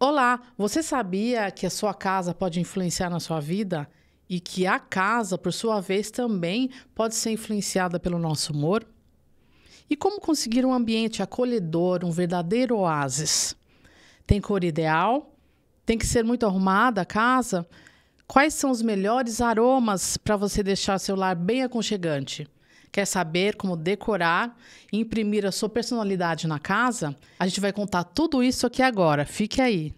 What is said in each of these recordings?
Olá, você sabia que a sua casa pode influenciar na sua vida? E que a casa, por sua vez, também pode ser influenciada pelo nosso humor? E como conseguir um ambiente acolhedor, um verdadeiro oásis? Tem cor ideal? Tem que ser muito arrumada a casa? Quais são os melhores aromas para você deixar seu lar bem aconchegante? Quer saber como decorar e imprimir a sua personalidade na casa? A gente vai contar tudo isso aqui agora. Fique aí.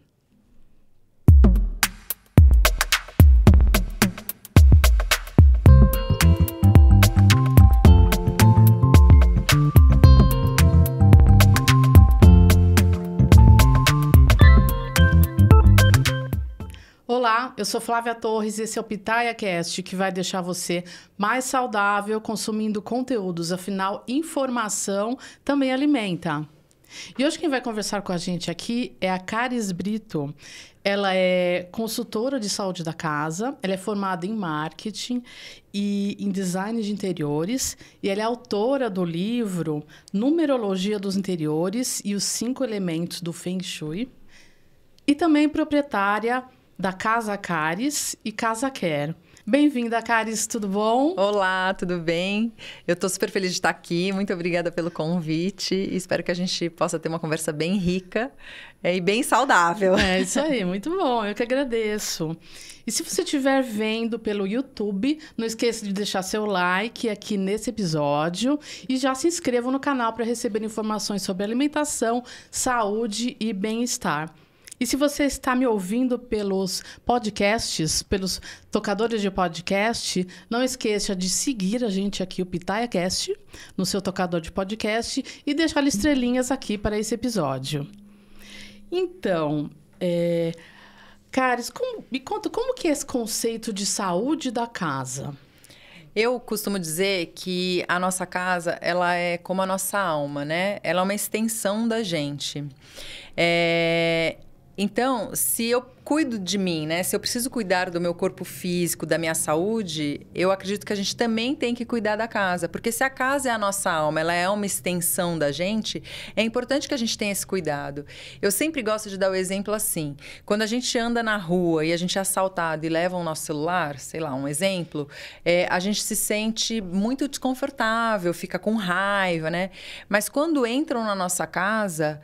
Olá, eu sou Flávia Torres e esse é o PitayaCast, que vai deixar você mais saudável consumindo conteúdos. Afinal, informação também alimenta. E hoje quem vai conversar com a gente aqui é a Caris Brito. Ela é consultora de saúde da casa, ela é formada em marketing e em design de interiores e ela é autora do livro Numerologia dos Interiores e os 5 Elementos do Feng Shui e também proprietária da Casa Caris e Casa Care. Bem-vinda, Caris, tudo bom? Olá, tudo bem? Eu estou super feliz de estar aqui, muito obrigada pelo convite e espero que a gente possa ter uma conversa bem rica e bem saudável. É isso aí, muito bom, eu que agradeço. E se você estiver vendo pelo YouTube, não esqueça de deixar seu like aqui nesse episódio e já se inscreva no canal para receber informações sobre alimentação, saúde e bem-estar. E se você está me ouvindo pelos podcasts, pelos tocadores de podcast, não esqueça de seguir a gente aqui, o PitayaCast, no seu tocador de podcast e deixar estrelinhas aqui para esse episódio. Então, Caris, me conta como que é esse conceito de saúde da casa? Eu costumo dizer que a nossa casa, ela é como a nossa alma, né? Ela é uma extensão da gente. Então, se eu cuido de mim, né? Se eu preciso cuidar do meu corpo físico, da minha saúde, eu acredito que a gente também tem que cuidar da casa. Porque se a casa é a nossa alma, ela é uma extensão da gente, é importante que a gente tenha esse cuidado. Eu sempre gosto de dar o exemplo assim. Quando a gente anda na rua e a gente é assaltado e leva o nosso celular, sei lá, um exemplo, a gente se sente muito desconfortável, fica com raiva, né? Mas quando entram na nossa casa,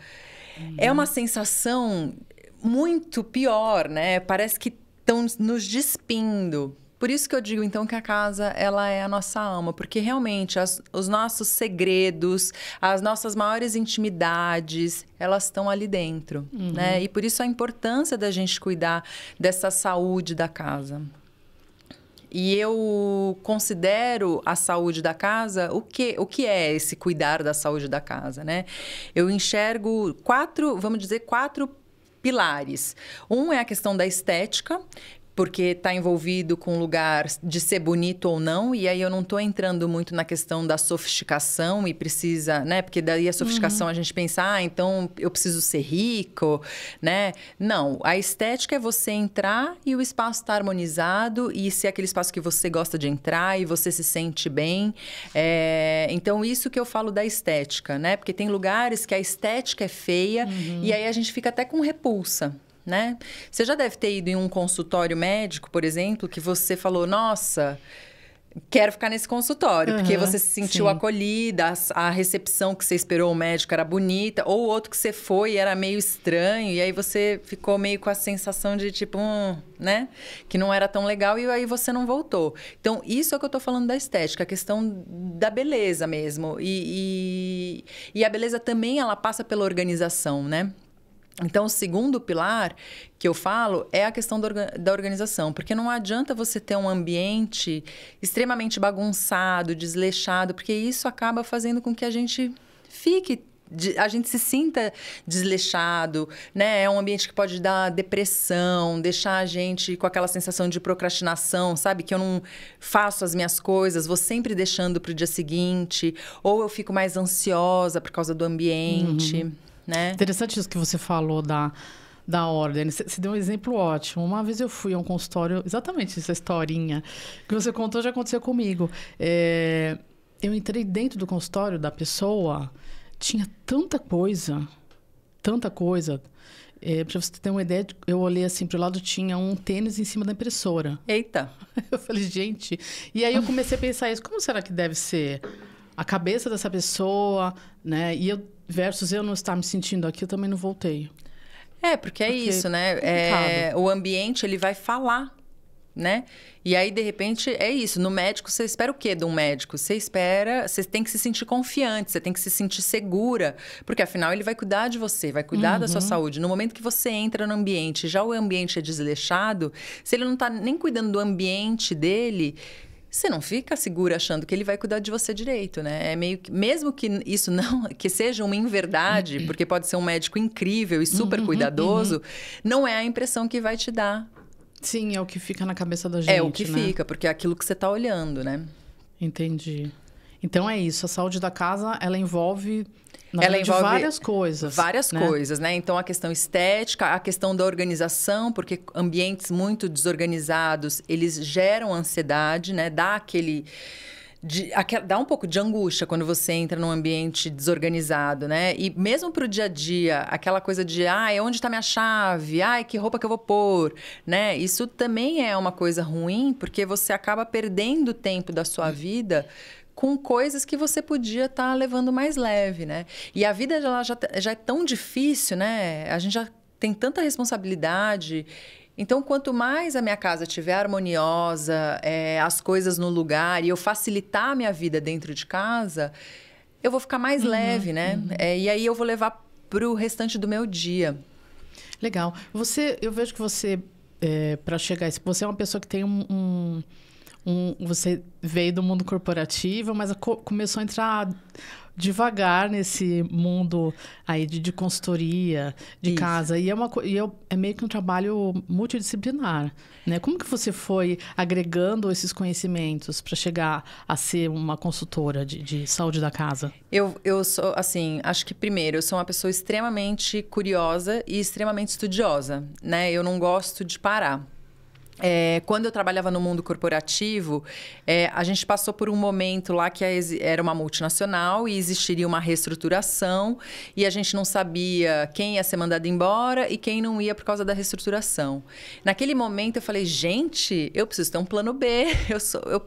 é uma sensação muito pior, né? Parece que estão nos despindo. Por isso que eu digo, então, que a casa, ela é a nossa alma. Porque, realmente, os nossos segredos, as nossas maiores intimidades, elas estão ali dentro, né? E por isso a importância da gente cuidar dessa saúde da casa. E eu considero a saúde da casa, o que é esse cuidar da saúde da casa, né? Eu enxergo quatro pilares. Um é a questão da estética, porque está envolvido com o lugar de ser bonito ou não, e aí eu não estou entrando muito na questão da sofisticação e precisa, né? Porque daí a sofisticação a gente pensa, então eu preciso ser rico, né? Não, a estética é você entrar e o espaço está harmonizado e ser aquele espaço que você gosta de entrar e você se sente bem. Então, isso que eu falo da estética, né? Porque tem lugares que a estética é feia e aí a gente fica até com repulsa. Né? Você já deve ter ido em um consultório médico, por exemplo, que você falou, nossa, quero ficar nesse consultório, porque você se sentiu acolhida, a recepção que você esperou o médico era bonita, ou outro que você foi e era meio estranho, e aí você ficou meio com a sensação de tipo, né? Que não era tão legal, e aí você não voltou. Então, isso é o que eu tô falando da estética, a questão da beleza mesmo. E a beleza também, ela passa pela organização, né? Então, o segundo pilar que eu falo é a questão da organização. Porque não adianta você ter um ambiente extremamente bagunçado, desleixado, porque isso acaba fazendo com que a gente se sinta desleixado, né? É um ambiente que pode dar depressão, deixar a gente com aquela sensação de procrastinação, sabe? Que eu não faço as minhas coisas, vou sempre deixando para o dia seguinte. Ou eu fico mais ansiosa por causa do ambiente. Né? Interessante isso que você falou da ordem. Você deu um exemplo ótimo. Uma vez eu fui a um consultório, exatamente essa historinha que você contou já aconteceu comigo. Eu entrei dentro do consultório da pessoa, tinha tanta coisa. Pra você ter uma ideia, eu olhei assim pro lado, tinha um tênis em cima da impressora. Eita! Eu falei, gente... E aí eu comecei a pensar isso, como será que deve ser a cabeça dessa pessoa, né? E eu, versus eu não estar me sentindo aqui, eu também não voltei. Porque é isso, né? O ambiente, ele vai falar, né? E aí, de repente, é isso. No médico, você espera o quê de um médico? Você tem que se sentir confiante, você tem que se sentir segura. Porque, afinal, ele vai cuidar de você, vai cuidar da sua saúde. No momento que você entra no ambiente, já o ambiente é desleixado, se ele não tá nem cuidando do ambiente dele... Você não fica segura achando que ele vai cuidar de você direito, né? É meio que, mesmo que isso não, que seja uma inverdade, porque pode ser um médico incrível e super cuidadoso, não é a impressão que vai te dar. Sim, é o que fica na cabeça da gente, É o que fica, porque é aquilo que você está olhando, né? Entendi. Então é isso, a saúde da casa, ela envolve... Ela envolve várias coisas. Várias coisas, né? Então, a questão estética, a questão da organização, porque ambientes muito desorganizados, eles geram ansiedade, né? Dá um pouco de angústia quando você entra num ambiente desorganizado, né? E mesmo pro dia a dia, aquela coisa de, onde está minha chave? Que roupa que eu vou pôr? Né? Isso também é uma coisa ruim, porque você acaba perdendo tempo da sua vida com coisas que você podia estar levando mais leve, né? E a vida ela já é tão difícil, né? A gente já tem tanta responsabilidade. Então, quanto mais a minha casa estiver harmoniosa, as coisas no lugar, e eu facilitar a minha vida dentro de casa, eu vou ficar mais leve, né? E aí eu vou levar para o restante do meu dia. Legal. Eu vejo que você, para chegar... Você é uma pessoa que tem você veio do mundo corporativo, mas começou a entrar devagar nesse mundo aí de consultoria, de Isso. casa. E é meio que um trabalho multidisciplinar, né? Como que você foi agregando esses conhecimentos para chegar a ser uma consultora de saúde da casa? Eu sou, assim, acho que primeiro, eu sou uma pessoa extremamente curiosa e extremamente estudiosa, né? Eu não gosto de parar. Quando eu trabalhava no mundo corporativo, a gente passou por um momento lá que era uma multinacional e existiria uma reestruturação e a gente não sabia quem ia ser mandado embora e quem não ia por causa da reestruturação. Naquele momento eu falei, gente, eu preciso ter um plano B,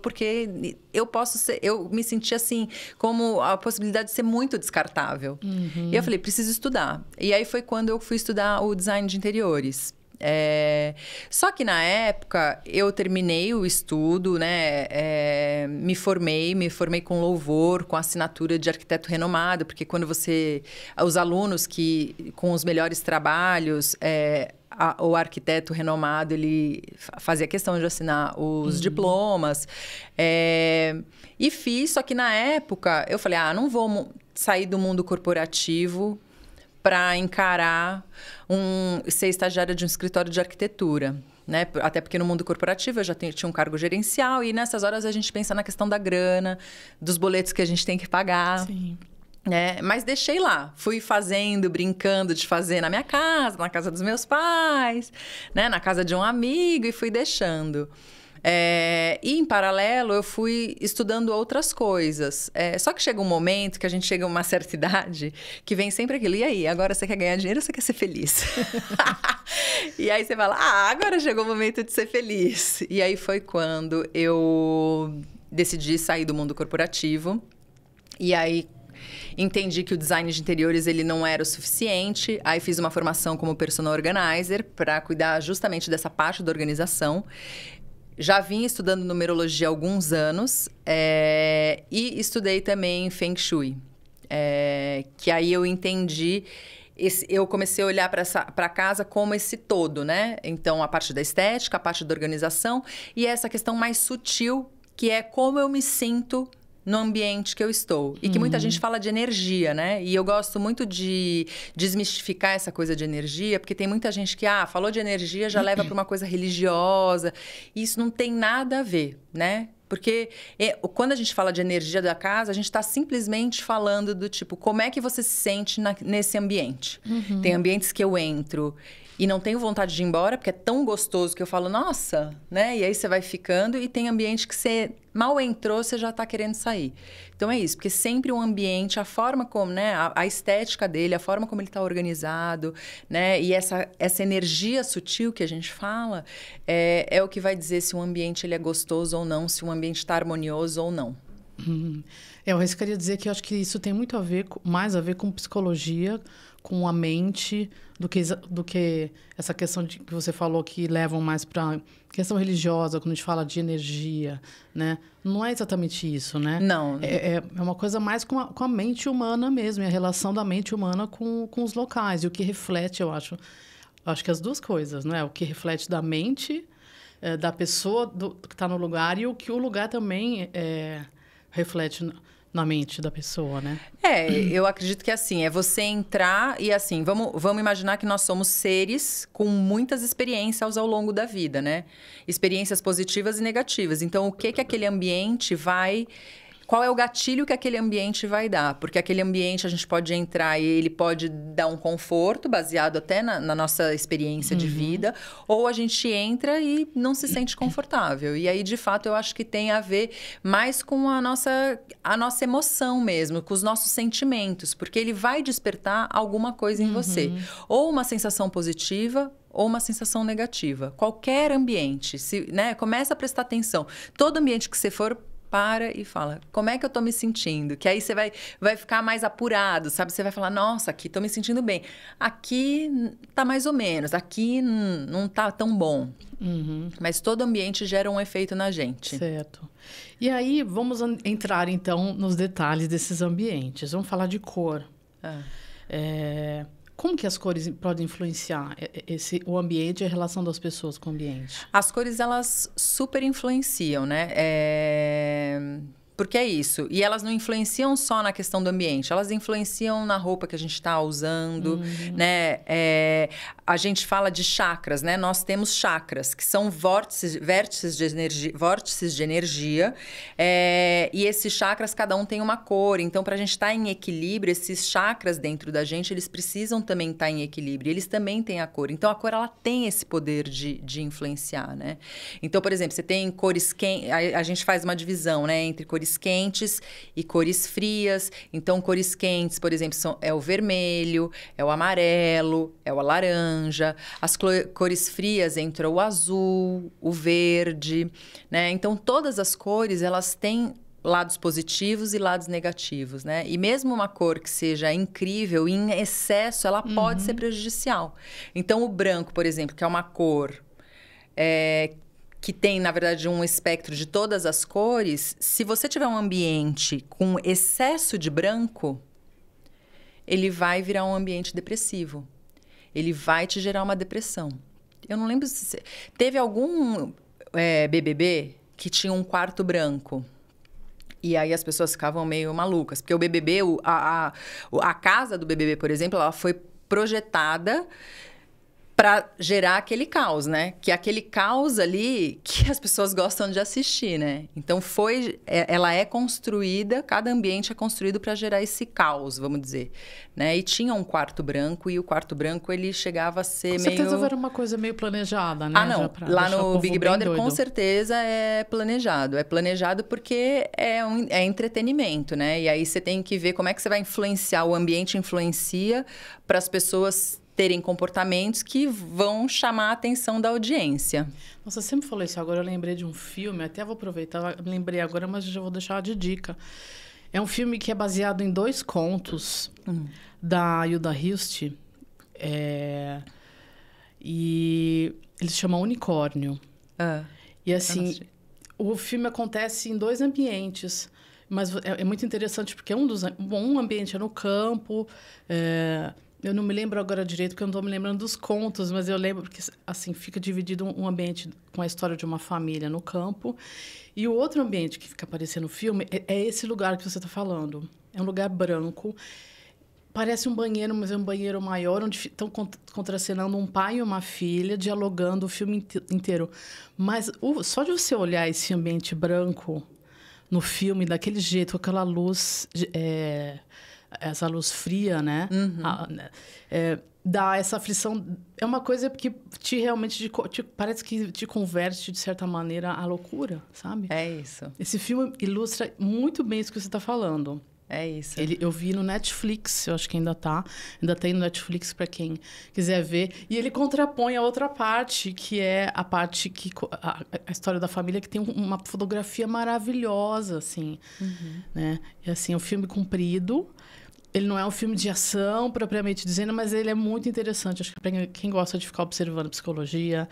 porque eu me senti assim, como a possibilidade de ser muito descartável. E eu falei, preciso estudar. E aí foi quando eu fui estudar o design de interiores. Só que na época eu terminei o estudo, né? Me formei com louvor, com assinatura de arquiteto renomado, porque quando os alunos que com os melhores trabalhos, o arquiteto renomado, ele fazia questão de assinar os diplomas. E fiz, só que na época eu falei, não vou sair do mundo corporativo para encarar ser estagiária de um escritório de arquitetura, né? Até porque no mundo corporativo eu já tinha um cargo gerencial e nessas horas a gente pensa na questão da grana, dos boletos que a gente tem que pagar. Sim. Mas deixei lá, fui fazendo, brincando de fazer na minha casa, na casa dos meus pais, né? Na casa de um amigo e fui deixando. E, em paralelo, eu fui estudando outras coisas. Só que chega um momento que a gente chega a uma certa idade que vem sempre aquilo. E aí, agora você quer ganhar dinheiro ou você quer ser feliz? E aí você fala, agora chegou o momento de ser feliz. E aí foi quando eu decidi sair do mundo corporativo. E aí entendi que o design de interiores ele não era o suficiente. Aí fiz uma formação como personal organizer para cuidar justamente dessa parte da organização. Já vim estudando numerologia há alguns anos e estudei também Feng Shui. Que aí eu entendi, eu comecei a olhar para a casa como esse todo, né? Então, a parte da estética, a parte da organização e essa questão mais sutil, que é como eu me sinto no ambiente que eu estou. E que muita gente fala de energia, né? E eu gosto muito de desmistificar essa coisa de energia, porque tem muita gente que, falou de energia, já leva para uma coisa religiosa. E isso não tem nada a ver, né? Porque quando a gente fala de energia da casa, a gente está simplesmente falando do tipo, como é que você se sente nesse ambiente? Tem ambientes que eu entro e não tenho vontade de ir embora, porque é tão gostoso que eu falo, nossa, né? E aí você vai ficando e tem ambiente que você mal entrou, você já está querendo sair. Então é isso, porque sempre um ambiente, a forma como, né? A estética dele, a forma como ele está organizado, né? E essa energia sutil que a gente fala é o que vai dizer se um ambiente ele é gostoso ou não, se um ambiente está harmonioso ou não. Eu queria dizer que eu acho que isso tem muito a ver, mais a ver com psicologia, com a mente, do que essa questão que você falou que levam mais para questão religiosa, quando a gente fala de energia, né? Não é exatamente isso, né? Não. É uma coisa mais com a mente humana mesmo, e a relação da mente humana com os locais, e o que reflete, eu acho que as duas coisas, né? O que reflete da mente da pessoa que está no lugar e o que o lugar também reflete na mente da pessoa, né? Eu acredito que assim, é você entrar e assim, vamos imaginar que nós somos seres com muitas experiências ao longo da vida, né? Experiências positivas e negativas. Então, o que aquele ambiente vai... Qual é o gatilho que aquele ambiente vai dar? Porque aquele ambiente a gente pode entrar e ele pode dar um conforto, baseado até na nossa experiência de vida, ou a gente entra e não se sente confortável. E aí, de fato, eu acho que tem a ver mais com a nossa emoção mesmo, com os nossos sentimentos, porque ele vai despertar alguma coisa em você. Ou uma sensação positiva, ou uma sensação negativa. Qualquer ambiente, né? Começa a prestar atenção. Todo ambiente que você for, para e fala, como é que eu tô me sentindo? Que aí você vai ficar mais apurado, sabe? Você vai falar, nossa, aqui tô me sentindo bem. Aqui tá mais ou menos, aqui não tá tão bom. Mas todo ambiente gera um efeito na gente. Certo. E aí, vamos entrar, então, nos detalhes desses ambientes. Vamos falar de cor. Como que as cores podem influenciar o ambiente e a relação das pessoas com o ambiente? As cores, elas super influenciam, né? Porque é isso. E elas não influenciam só na questão do ambiente. Elas influenciam na roupa que a gente está usando, né? A gente fala de chakras, né? Nós temos chakras, que são vórtices de energia. E esses chakras, cada um tem uma cor. Então, para a gente estar em equilíbrio, esses chakras dentro da gente, eles precisam também estar em equilíbrio. Eles também têm a cor. Então, a cor, ela tem esse poder de influenciar, né? Então, por exemplo, você tem cores quentes... A gente faz uma divisão, né? Entre cores quentes e cores frias. Então, cores quentes, por exemplo, é o vermelho, é o amarelo, é o laranja. As cores frias entram o azul, o verde, né? Então, todas as cores, elas têm lados positivos e lados negativos, né? E mesmo uma cor que seja incrível, em excesso, ela pode ser prejudicial. Então, o branco, por exemplo, que é uma cor... que tem, na verdade, um espectro de todas as cores, se você tiver um ambiente com excesso de branco, ele vai virar um ambiente depressivo. Ele vai te gerar uma depressão. Eu não lembro se... Teve algum BBB que tinha um quarto branco. E aí as pessoas ficavam meio malucas. Porque o BBB, a casa do BBB, por exemplo, ela foi projetada para gerar aquele caos, né? Que é aquele caos ali que as pessoas gostam de assistir, né? Então, ela é construída, cada ambiente é construído para gerar esse caos, vamos dizer, né? E tinha um quarto branco, e o quarto branco, ele chegava a ser com certeza era uma coisa meio planejada, né? Ah, não. Lá no Big Brother, com certeza, é planejado. É planejado porque é entretenimento, né? E aí você tem que ver como é que você vai influenciar, o ambiente influencia para as pessoas terem comportamentos que vão chamar a atenção da audiência. Você sempre falou isso, agora eu lembrei de um filme, até vou aproveitar, lembrei agora, mas já vou deixar de dica. É um filme que é baseado em 2 contos da Hilda Hilst, e ele se chama Unicórnio. E assim, o filme acontece em 2 ambientes, mas é muito interessante porque um ambiente é no campo, eu não me lembro agora direito, porque eu não estou me lembrando dos contos, mas eu lembro porque, assim, fica dividido um ambiente com a história de uma família no campo. E o outro ambiente que fica aparecendo no filme é esse lugar que você está falando. É um lugar branco. Parece um banheiro, mas é um banheiro maior, onde estão contracenando um pai e uma filha, dialogando o filme inteiro. Mas só de você olhar esse ambiente branco no filme, daquele jeito, com aquela luz... essa luz fria, né? dá essa aflição. É uma coisa que realmente parece que te converte, de certa maneira, à loucura, sabe? É isso. Esse filme ilustra muito bem isso que você está falando. É isso. Eu vi no Netflix, eu acho que ainda tem no Netflix para quem quiser ver. E ele contrapõe a outra parte, que é a parte a história da família, que tem uma fotografia maravilhosa, assim, né? E assim, é um filme comprido. Ele não é um filme de ação, propriamente dizendo, mas ele é muito interessante. Acho que para quem gosta de ficar observando psicologia,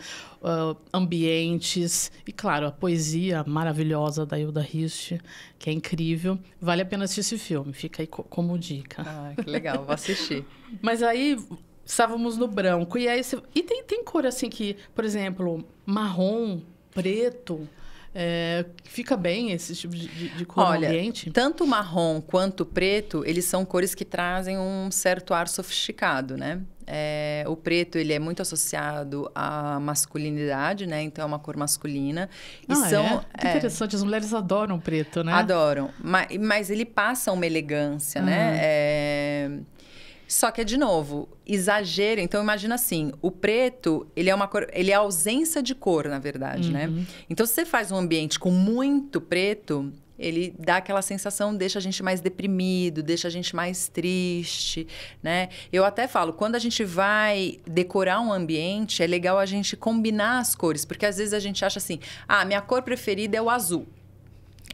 ambientes e, claro, a poesia maravilhosa da Hilda Hilst, que é incrível. Vale a pena assistir esse filme. Fica aí como dica. Ah, que legal. Vou assistir. Mas aí, estávamos no branco. E aí tem cor assim que, por exemplo, marrom, preto... fica bem esse tipo de cor no ambiente? Tanto o marrom quanto o preto, eles são cores que trazem um certo ar sofisticado, né? O preto, ele é muito associado à masculinidade, né? Então, é uma cor masculina. Que interessante. As mulheres adoram preto, né? Adoram. Mas ele passa uma elegância, né? Só que, de novo, exagero. Então, imagina assim, o preto, ele é uma cor, ele é a ausência de cor, na verdade, né? Então, se você faz um ambiente com muito preto, ele dá aquela sensação, deixa a gente mais deprimido, deixa a gente mais triste, né? Eu até falo, quando a gente vai decorar um ambiente, é legal a gente combinar as cores, porque às vezes a gente acha assim, minha cor preferida é o azul.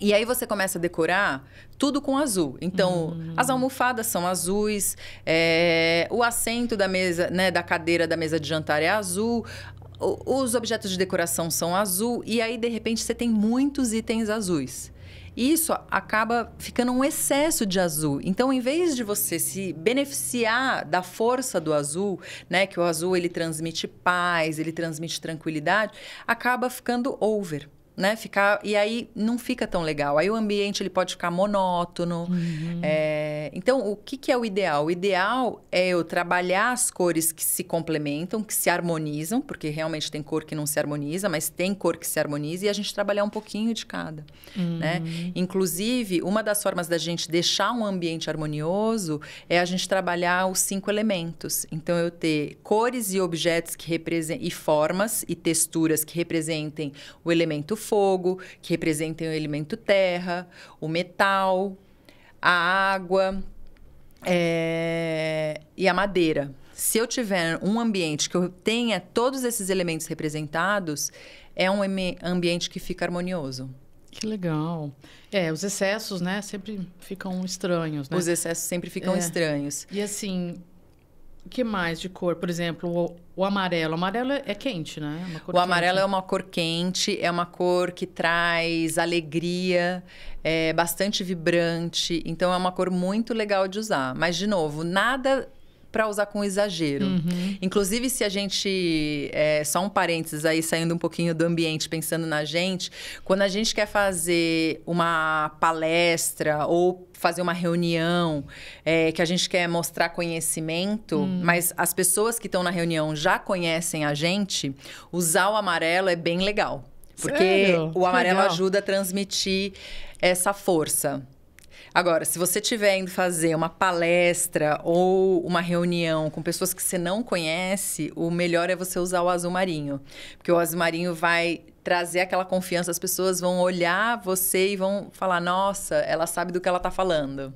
E aí você começa a decorar tudo com azul. Então, as almofadas são azuis, o assento da mesa, né, da cadeira da mesa de jantar é azul, os objetos de decoração são azul, e aí, de repente, você tem muitos itens azuis. Isso acaba ficando um excesso de azul. Então, em vez de você se beneficiar da força do azul, né, que o azul ele transmite paz, ele transmite tranquilidade, acaba ficando over. Né? E aí não fica tão legal. Aí o ambiente ele pode ficar monótono. Então, o que é o ideal? O ideal é eu trabalhar as cores que se complementam, que se harmonizam, porque realmente tem cor que não se harmoniza, mas tem cor que se harmoniza, e a gente trabalhar um pouquinho de cada. Né? Inclusive, uma das formas da gente deixar um ambiente harmonioso é a gente trabalhar os 5 elementos. Então, eu ter cores e objetos que representem, e formas e texturas que representem o elemento fogo, que representem o elemento terra, o metal, a água e a madeira. Se eu tiver um ambiente que eu tenha todos esses elementos representados, é um ambiente que fica harmonioso. Que legal. Os excessos, né, sempre ficam estranhos, né? Os excessos sempre ficam estranhos. E assim... O que mais de cor? Por exemplo, o amarelo. O amarelo é quente, né? O amarelo é uma cor quente, é uma cor que traz alegria, é bastante vibrante. Então, é uma cor muito legal de usar. Mas, de novo, nada para usar com exagero. Inclusive, se a gente... só um parênteses aí, saindo um pouquinho do ambiente, pensando na gente. Quando a gente quer fazer uma palestra ou fazer uma reunião que a gente quer mostrar conhecimento, mas as pessoas que estão na reunião já conhecem a gente, usar o amarelo é bem legal. Porque Sério? o amarelo ajuda a transmitir essa força. Agora, se você estiver indo fazer uma palestra ou uma reunião com pessoas que você não conhece, o melhor é você usar o azul marinho. Porque o azul marinho vai trazer aquela confiança, as pessoas vão olhar você e vão falar, nossa, ela sabe do que ela está falando.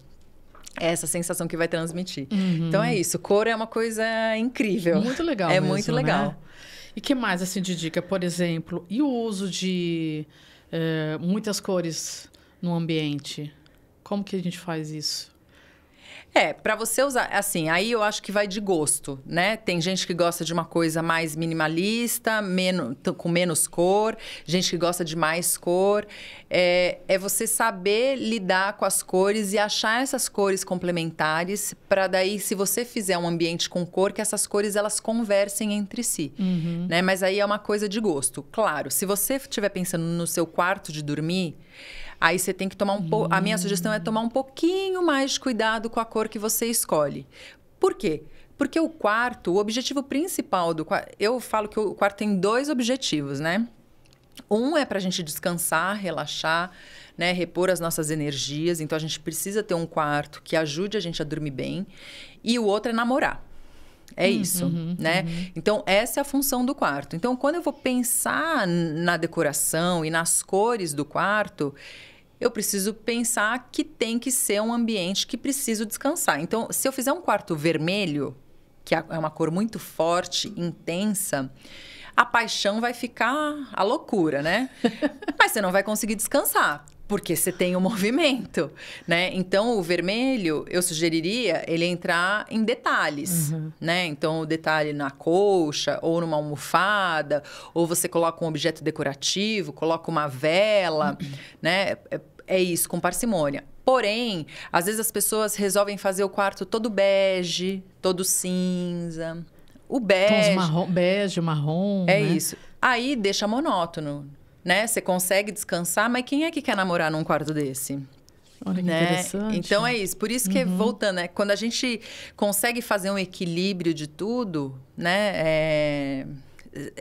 É essa sensação que vai transmitir. Então, é isso. Cor é uma coisa incrível. Muito legal mesmo, muito legal. Né? E que mais, assim, de dica? Por exemplo, e o uso de muitas cores no ambiente? Como que a gente faz isso? Para você usar, assim, aí eu acho que vai de gosto, né? Tem gente que gosta de uma coisa mais minimalista, com menos cor, gente que gosta de mais cor. É você saber lidar com as cores e achar essas cores complementares para daí, se você fizer um ambiente com cor, que essas cores elas conversem entre si, né? Mas aí é uma coisa de gosto. Claro, se você estiver pensando no seu quarto de dormir, aí você tem que tomar um pouco... A minha sugestão é tomar um pouquinho mais de cuidado com a cor que você escolhe. Por quê? Porque o quarto, o objetivo principal do quarto... Eu falo que o quarto tem 2 objetivos, né? Um é para a gente descansar, relaxar, né? Repor as nossas energias. Então, a gente precisa ter um quarto que ajude a gente a dormir bem. E o outro é namorar. É isso, né? Então, essa é a função do quarto. Então, quando eu vou pensar na decoração e nas cores do quarto, eu preciso pensar que tem que ser um ambiente que preciso descansar. Então, se eu fizer um quarto vermelho, que é uma cor muito forte, intensa, a paixão vai ficar a loucura, né? Mas você não vai conseguir descansar. Porque você tem o movimento, né? Então, o vermelho, eu sugeriria ele entrar em detalhes, né? Então, o detalhe na colcha, ou numa almofada, ou você coloca um objeto decorativo, coloca uma vela, né? É isso, com parcimônia. Porém, às vezes as pessoas resolvem fazer o quarto todo bege, todo cinza. O bege... Tons bege, marrom, É né? isso. Aí, deixa monótono. Né? Você consegue descansar, mas quem é que quer namorar num quarto desse? Olha que né? interessante. Então é isso. Por isso que, voltando, né? Quando a gente consegue fazer um equilíbrio de tudo, né?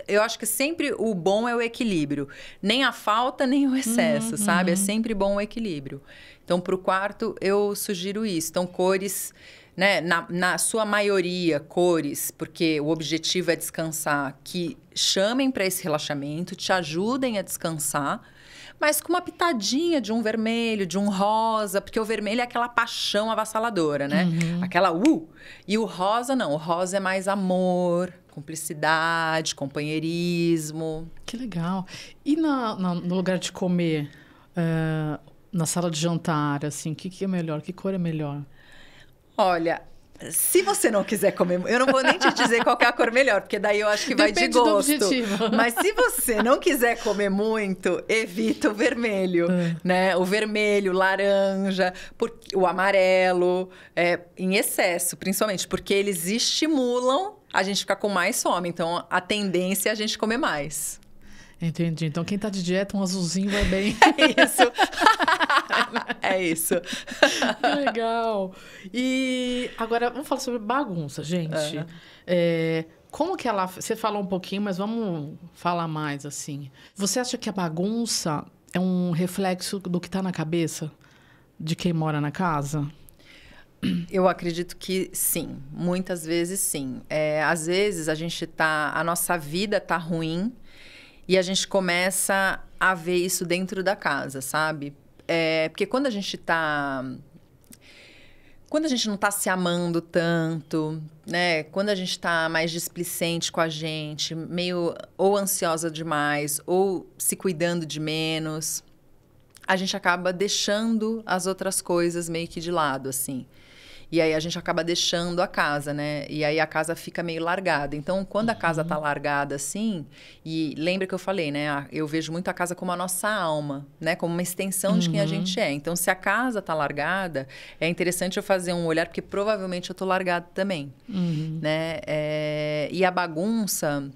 Eu acho que sempre o bom é o equilíbrio. Nem a falta, nem o excesso, sabe? É sempre bom o equilíbrio. Então, para o quarto, eu sugiro isso. Então, cores... Né? Na sua maioria, cores, porque o objetivo é descansar, que chamem para esse relaxamento, te ajudem a descansar, mas com uma pitadinha de um vermelho, de um rosa, porque o vermelho é aquela paixão avassaladora, né? Aquela E o rosa não, o rosa é mais amor, cumplicidade, companheirismo. Que legal. E no lugar de comer, na sala de jantar, assim, o que é melhor? Que cor é melhor? Olha, se você não quiser comer... Eu não vou nem te dizer qual que é a cor melhor, porque daí eu acho que vai de gosto. Depende do objetivo. Mas se você não quiser comer muito, evita o vermelho, né? O vermelho, laranja, o amarelo, em excesso, principalmente, porque eles estimulam a gente ficar com mais fome. Então, a tendência é a gente comer mais. Entendi. Então, quem tá de dieta, um azulzinho vai bem. É isso. É isso. Que legal. E agora, vamos falar sobre bagunça, gente. Como que ela... Você falou um pouquinho, mas vamos falar mais, assim. Você acha que a bagunça é um reflexo do que tá na cabeça de quem mora na casa? Eu acredito que sim. Muitas vezes, sim. Às vezes, a nossa vida tá ruim e a gente começa a ver isso dentro da casa, sabe? Porque quando a gente não tá se amando tanto, né? Quando a gente tá mais displicente com a gente, meio ou ansiosa demais, ou se cuidando de menos, a gente acaba deixando as outras coisas meio que de lado, assim. E aí a gente acaba deixando a casa, né? E aí a casa fica meio largada. Então, quando a casa tá largada assim, e lembra que eu falei, né? Eu vejo muito a casa como a nossa alma, né? Como uma extensão de quem a gente é. Então, se a casa tá largada, é interessante eu fazer um olhar, porque provavelmente eu tô largada também, né? E a bagunça,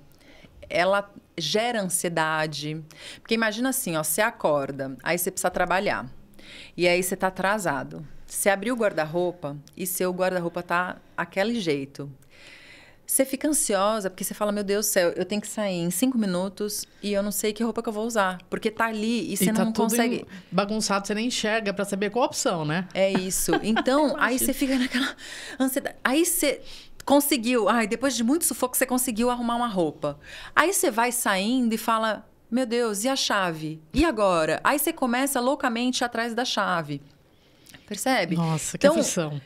ela gera ansiedade. Porque imagina assim, ó, você acorda, aí você precisa trabalhar. E aí você tá atrasado. Você abriu o guarda-roupa e seu guarda-roupa tá aquele jeito. Você fica ansiosa porque você fala, meu Deus do céu, eu tenho que sair em 5 minutos e eu não sei que roupa que eu vou usar. Porque tá ali e você não consegue... bagunçado, você nem enxerga pra saber qual a opção, né? É isso. Então, aí você fica naquela ansiedade. Aí você conseguiu... depois de muito sufoco, você conseguiu arrumar uma roupa. Aí você vai saindo e fala, meu Deus, e a chave? E agora? Aí você começa loucamente atrás da chave. Percebe? Nossa, que aflição.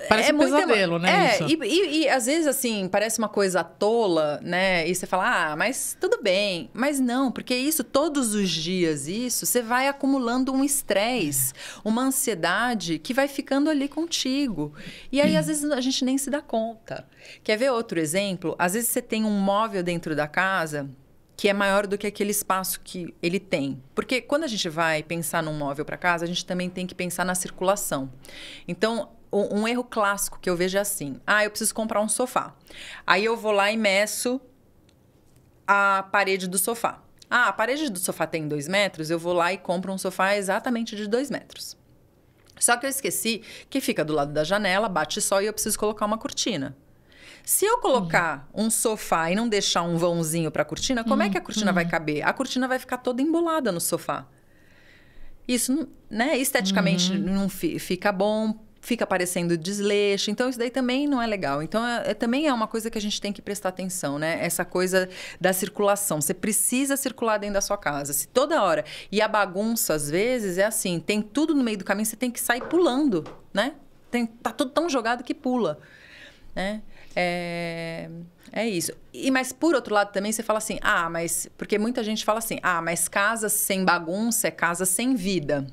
Parece um pesadelo, né? Isso. E às vezes, assim, parece uma coisa tola, né? E você fala, mas tudo bem. Mas não, porque isso, todos os dias, você vai acumulando um estresse, uma ansiedade que vai ficando ali contigo. E aí, às vezes, a gente nem se dá conta. Quer ver outro exemplo? Às vezes, você tem um móvel dentro da casa que é maior do que aquele espaço que ele tem. Porque quando a gente vai pensar num móvel para casa, a gente também tem que pensar na circulação. Então, um erro clássico que eu vejo é assim. Eu preciso comprar um sofá. Aí eu vou lá e meço a parede do sofá. A parede do sofá tem 2 metros, eu vou lá e compro um sofá exatamente de 2 metros. Só que eu esqueci que fica do lado da janela, bate sol e eu preciso colocar uma cortina. Se eu colocar um sofá e não deixar um vãozinho para a cortina, como é que a cortina vai caber? A cortina vai ficar toda embolada no sofá. Isso, né, esteticamente não fica bom, fica parecendo desleixo. Então, isso daí também não é legal. Então, também é uma coisa que a gente tem que prestar atenção, né? Essa coisa da circulação. Você precisa circular dentro da sua casa. Se toda hora... E a bagunça, às vezes, é assim. Tem tudo no meio do caminho, você tem que sair pulando, né? Tá tudo tão jogado que pula, né? É isso. Mas, por outro lado, também você fala assim... mas... Porque muita gente fala assim... mas casa sem bagunça é casa sem vida.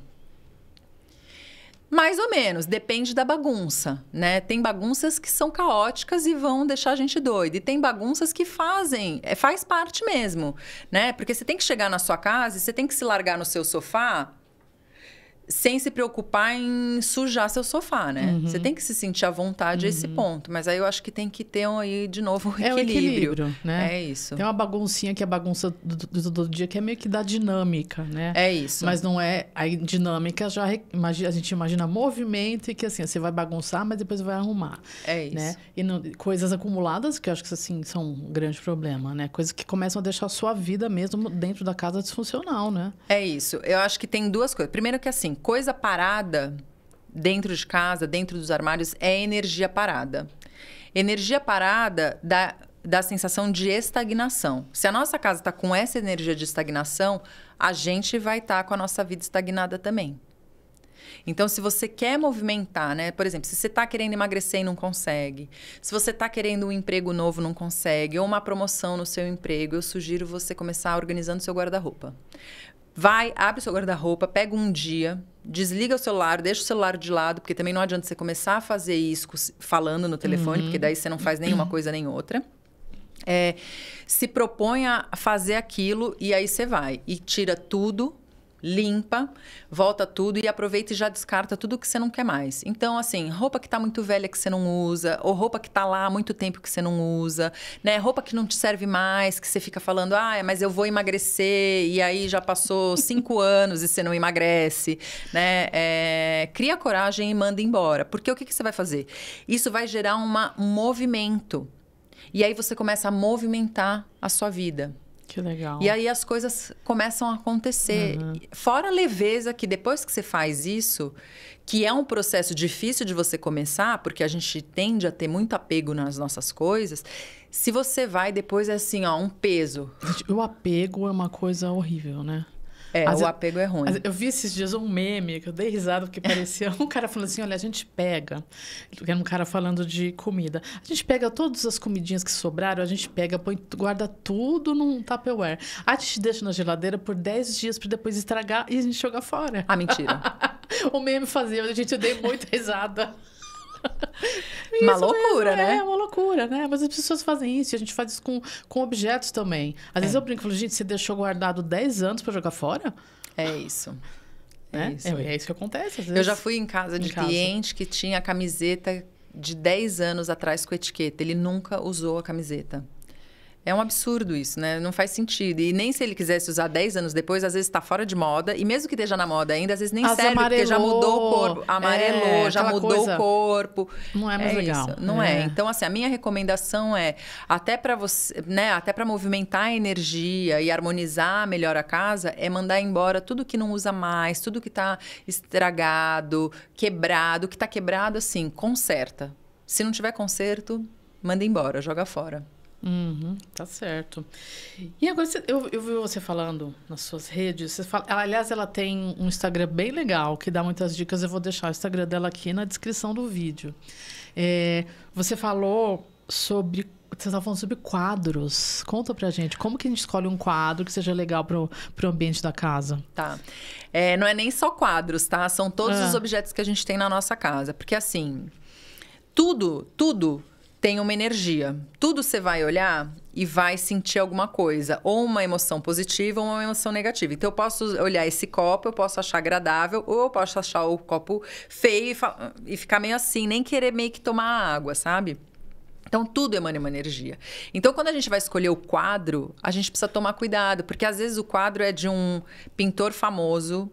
Mais ou menos, depende da bagunça, né? Tem bagunças que são caóticas e vão deixar a gente doido. E tem bagunças que faz parte mesmo, né? Porque você tem que chegar na sua casa e você tem que se largar no seu sofá sem se preocupar em sujar seu sofá, né? Você tem que se sentir à vontade a esse ponto. Mas aí eu acho que tem que ter aí, de novo, o equilíbrio. É o equilíbrio, né? É isso. Tem uma baguncinha que é a bagunça do dia, que é meio que da dinâmica, né? É isso. Mas não é... A dinâmica a gente imagina movimento e que, assim, você vai bagunçar, mas depois vai arrumar. É isso. Né? E coisas acumuladas, que eu acho que, assim, são um grande problema, né? Coisas que começam a deixar a sua vida mesmo dentro da casa disfuncional, né? É isso. Eu acho que tem duas coisas. Primeiro que, assim, coisa parada dentro de casa, dentro dos armários, é energia parada. Energia parada dá a sensação de estagnação. Se a nossa casa está com essa energia de estagnação, a gente vai estar com a nossa vida estagnada também. Então, se você quer movimentar, né? Por exemplo, se você está querendo emagrecer e não consegue, se você está querendo um emprego novo e não consegue, ou uma promoção no seu emprego, eu sugiro você começar organizando seu guarda-roupa. Abre o seu guarda-roupa, pega um dia, desliga o celular, deixa o celular de lado, porque também não adianta você começar a fazer isso falando no telefone, porque daí você não faz nenhuma coisa nem outra. Se propõe a fazer aquilo e aí você vai e tira tudo, limpa, volta tudo e aproveita e já descarta tudo que você não quer mais. Então, assim, roupa que tá muito velha que você não usa, ou roupa que tá lá há muito tempo que você não usa, né? Roupa que não te serve mais, que você fica falando, mas eu vou emagrecer, e aí já passou 5 anos e você não emagrece, né? Cria coragem e manda embora. Porque o que você vai fazer? Isso vai gerar um movimento. E aí você começa a movimentar a sua vida. Que legal. E aí as coisas começam a acontecer. Fora a leveza que depois que você faz isso, que é um processo difícil de você começar, porque a gente tende a ter muito apego nas nossas coisas. Se você vai, depois é assim, um peso. O apego é uma coisa horrível, né? O apego é ruim. Eu vi esses dias um meme que eu dei risada porque parecia um cara falando assim, olha, a gente pega... Era um cara falando de comida. A gente pega todas as comidinhas que sobraram, a gente pega, guarda tudo num Tupperware. A gente deixa na geladeira por 10 dias para depois estragar e a gente joga fora. Mentira. O meme fazia, a gente deu muita risada. Uma loucura, né? É uma loucura, né? Mas as pessoas fazem isso e a gente faz isso com objetos também. Às vezes eu brinco e falo, gente, você deixou guardado 10 anos para jogar fora? É isso. É isso que acontece às vezes. Eu já fui em casa de cliente que tinha a camiseta de 10 anos atrás com etiqueta. Ele nunca usou a camiseta. É um absurdo isso, né? Não faz sentido. E nem se ele quisesse usar 10 anos depois, às vezes está fora de moda. E mesmo que esteja na moda ainda, às vezes nem serve, porque já mudou o corpo. Amarelou, já mudou o corpo. Não é mais legal. Isso. Não é. Então, assim, a minha recomendação é, até para você, né? Até para movimentar a energia e harmonizar melhor a casa, é mandar embora tudo que não usa mais, tudo que está estragado, quebrado. O que está quebrado, assim, conserta. Se não tiver conserto, manda embora, joga fora. Tá certo. E agora, eu vi você falando nas suas redes. Aliás, ela tem um Instagram bem legal, que dá muitas dicas. Eu vou deixar o Instagram dela aqui na descrição do vídeo. Você falou sobre... Você estava falando sobre quadros. Conta pra gente, como que a gente escolhe um quadro que seja legal pro ambiente da casa? Tá. Não é nem só quadros, tá? São todos os objetos que a gente tem na nossa casa. Porque, assim, tudo tem uma energia. Tudo você vai olhar e vai sentir alguma coisa. Ou uma emoção positiva ou uma emoção negativa. Então, eu posso olhar esse copo, eu posso achar agradável, ou eu posso achar o copo feio e ficar meio assim, nem querer meio que tomar água, sabe? Então, tudo emana uma energia. Então, quando a gente vai escolher o quadro, a gente precisa tomar cuidado. Porque, às vezes, o quadro é de um pintor famoso,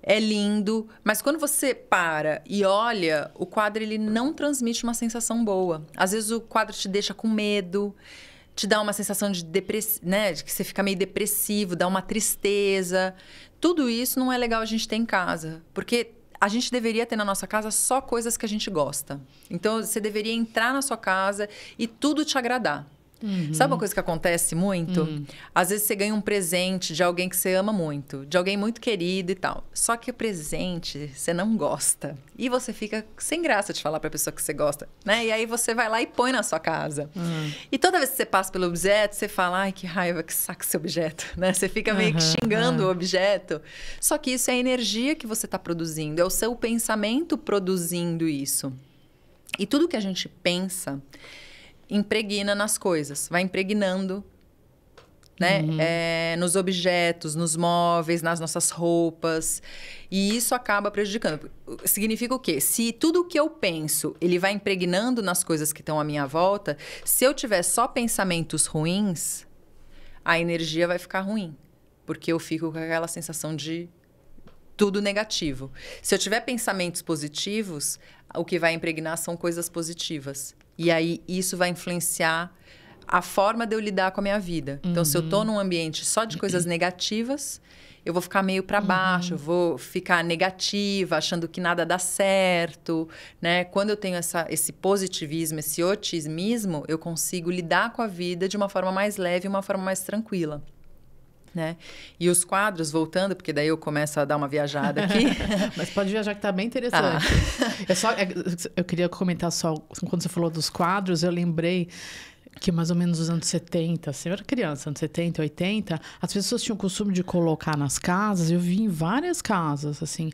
é lindo, mas quando você para e olha, o quadro ele não transmite uma sensação boa. Às vezes o quadro te deixa com medo, te dá uma sensação de né, de que você fica meio depressivo, dá uma tristeza. Tudo isso não é legal a gente ter em casa, porque a gente deveria ter na nossa casa só coisas que a gente gosta. Então, você deveria entrar na sua casa e tudo te agradar. Sabe uma coisa que acontece muito? Às vezes você ganha um presente de alguém que você ama muito, de alguém muito querido e tal. Só que o presente você não gosta. E você fica sem graça de falar pra pessoa que você gosta, né? E aí você vai lá e põe na sua casa. E toda vez que você passa pelo objeto, você fala, ai, que raiva, que saco esse objeto, né? Você fica meio que xingando o objeto. Só que isso é a energia que você tá produzindo, é o seu pensamento produzindo isso. E tudo que a gente pensa impregna nas coisas, vai impregnando, né? Nos objetos, nos móveis, nas nossas roupas. E isso acaba prejudicando. Significa o quê? Se tudo o que eu penso, ele vai impregnando nas coisas que estão à minha volta, se eu tiver só pensamentos ruins, a energia vai ficar ruim. Porque eu fico com aquela sensação de tudo negativo. Se eu tiver pensamentos positivos, o que vai impregnar são coisas positivas. E aí, isso vai influenciar a forma de eu lidar com a minha vida. Então, se eu tô num ambiente só de coisas negativas, eu vou ficar meio para baixo, eu vou ficar negativa, achando que nada dá certo, né? Quando eu tenho esse positivismo, esse otimismo, eu consigo lidar com a vida de uma forma mais leve, uma forma mais tranquila. Né? E os quadros, voltando, porque daí eu começo a dar uma viajada aqui. Mas pode viajar que tá bem interessante. Eu queria comentar só, quando você falou dos quadros, eu lembrei que mais ou menos nos anos 70, assim, eu era criança, anos 70, 80, as pessoas tinham o costume de colocar nas casas, eu vi em várias casas, assim,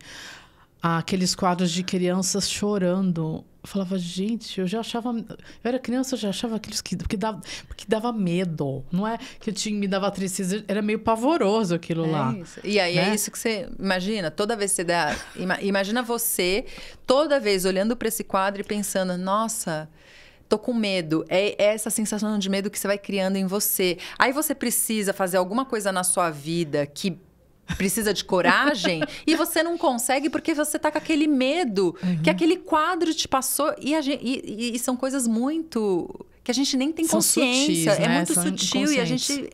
aqueles quadros de crianças chorando. Eu falava, gente, eu já achava... Eu era criança, eu já achava aqueles que dava medo. Não é que me dava tristeza, era meio pavoroso aquilo lá. Isso. E aí é isso que você... Imagina, toda vez que você dá... Imagina você, toda vez olhando para esse quadro e pensando, nossa... Tô com medo. É essa sensação de medo que você vai criando em você. Aí você precisa fazer alguma coisa na sua vida que precisa de coragem e você não consegue porque você tá com aquele medo que aquele quadro te passou. E são coisas muito... que a gente nem tem consciência. Sutis, né? É muito São sutil e a gente...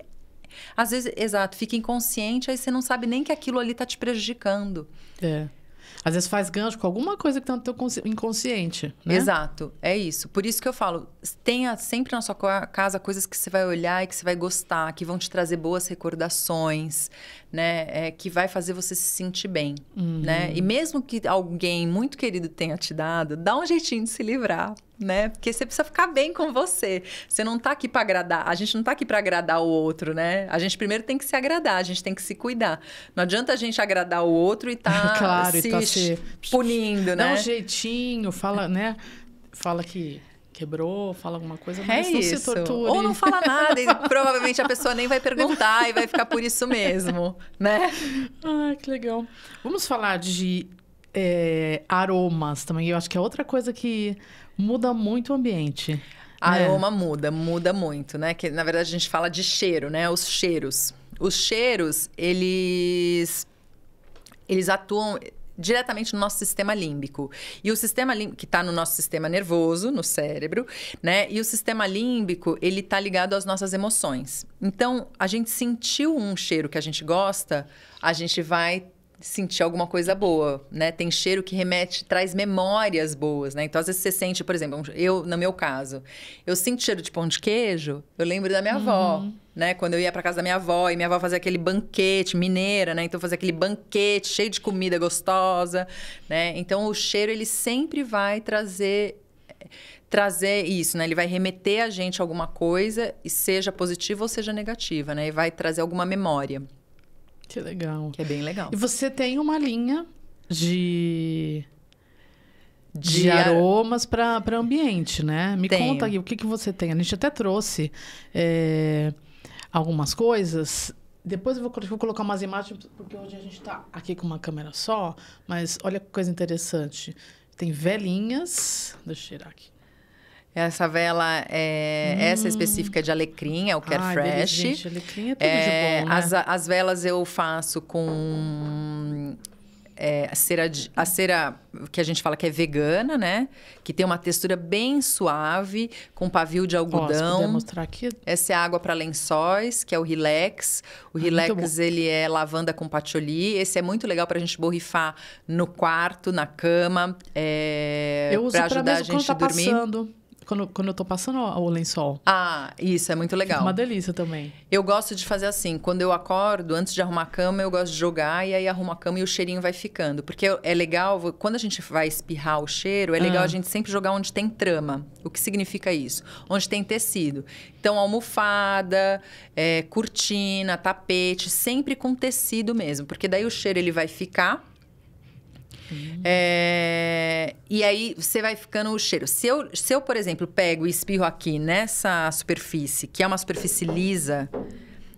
Às vezes, exato, fica inconsciente, aí você não sabe nem que aquilo ali tá te prejudicando. É. Às vezes faz gancho com alguma coisa que tá no teu inconsciente, né? Exato, é isso. Por isso que eu falo, tenha sempre na sua casa coisas que você vai olhar e que você vai gostar, que vão te trazer boas recordações, né? Que vai fazer você se sentir bem, né? E mesmo que alguém muito querido tenha te dado, dá um jeitinho de se livrar, né? Porque você precisa ficar bem com você. Você não tá aqui para agradar. A gente não tá aqui para agradar o outro, né? A gente primeiro tem que se agradar, a gente tem que se cuidar. Não adianta a gente agradar o outro e tá claro, se punindo, né? Dá um jeitinho, fala, né? Fala que quebrou, fala alguma coisa, mas não isso. se torture. Ou não fala nada e provavelmente a pessoa nem vai perguntar e vai ficar por isso mesmo, né? Ai, que legal. Vamos falar de aromas também. Eu acho que é outra coisa que muda muito o ambiente. Aroma muda muito, né? Que na verdade a gente fala de cheiro, né? Os cheiros. Os cheiros, eles atuam diretamente no nosso sistema límbico. E o sistema límbico, que está no nosso sistema nervoso, no cérebro, né? E o sistema límbico, ele está ligado às nossas emoções. Então, a gente sentiu um cheiro que a gente gosta, a gente vai sentir alguma coisa boa, né? Tem cheiro que traz memórias boas, né? Então, às vezes você sente, por exemplo, no meu caso, eu sinto cheiro de pão de queijo, eu lembro da minha avó, né? Quando eu ia para casa da minha avó e minha avó fazia aquele banquete, mineira, né? Então, fazia aquele banquete cheio de comida gostosa, né? Então, o cheiro, ele sempre vai trazer isso, né? Ele vai remeter a gente a alguma coisa, e seja positiva ou seja negativa, né? E vai trazer alguma memória. Que legal. Que é bem legal. E você tem uma linha de aromas para ambiente, né? Me conta aí, o que você tem? A gente até trouxe algumas coisas. Depois eu vou colocar umas imagens, porque hoje a gente está aqui com uma câmera só, mas olha que coisa interessante. Tem velinhas. Deixa eu tirar aqui. Essa vela essa específica de alecrim, é o Care Fresh. Gente, alecrim é tudo de bom, né? As velas eu faço com a cera que a gente fala que é vegana, né? Que tem uma textura bem suave, com pavio de algodão. Posso mostrar aqui? Essa é a água para lençóis, que é o Relax. O Relax, ele é lavanda com patchouli. Esse é muito legal para a gente borrifar no quarto, na cama, eu uso para ajudar a gente a dormir. Passando. Quando eu tô passando o lençol. Ah, isso, é muito legal. Fica uma delícia também. Eu gosto de fazer assim, quando eu acordo, antes de arrumar a cama, eu gosto de jogar e aí arrumo a cama e o cheirinho vai ficando. Porque é legal, quando a gente vai espirrar o cheiro, é legal a gente sempre jogar onde tem trama. O que significa isso? Onde tem tecido. Então, almofada, cortina, tapete, sempre com tecido mesmo. Porque daí o cheiro ele vai ficar. E aí você vai ficando o cheiro. Se eu, por exemplo, pego e espirro aqui nessa superfície, que é uma superfície lisa,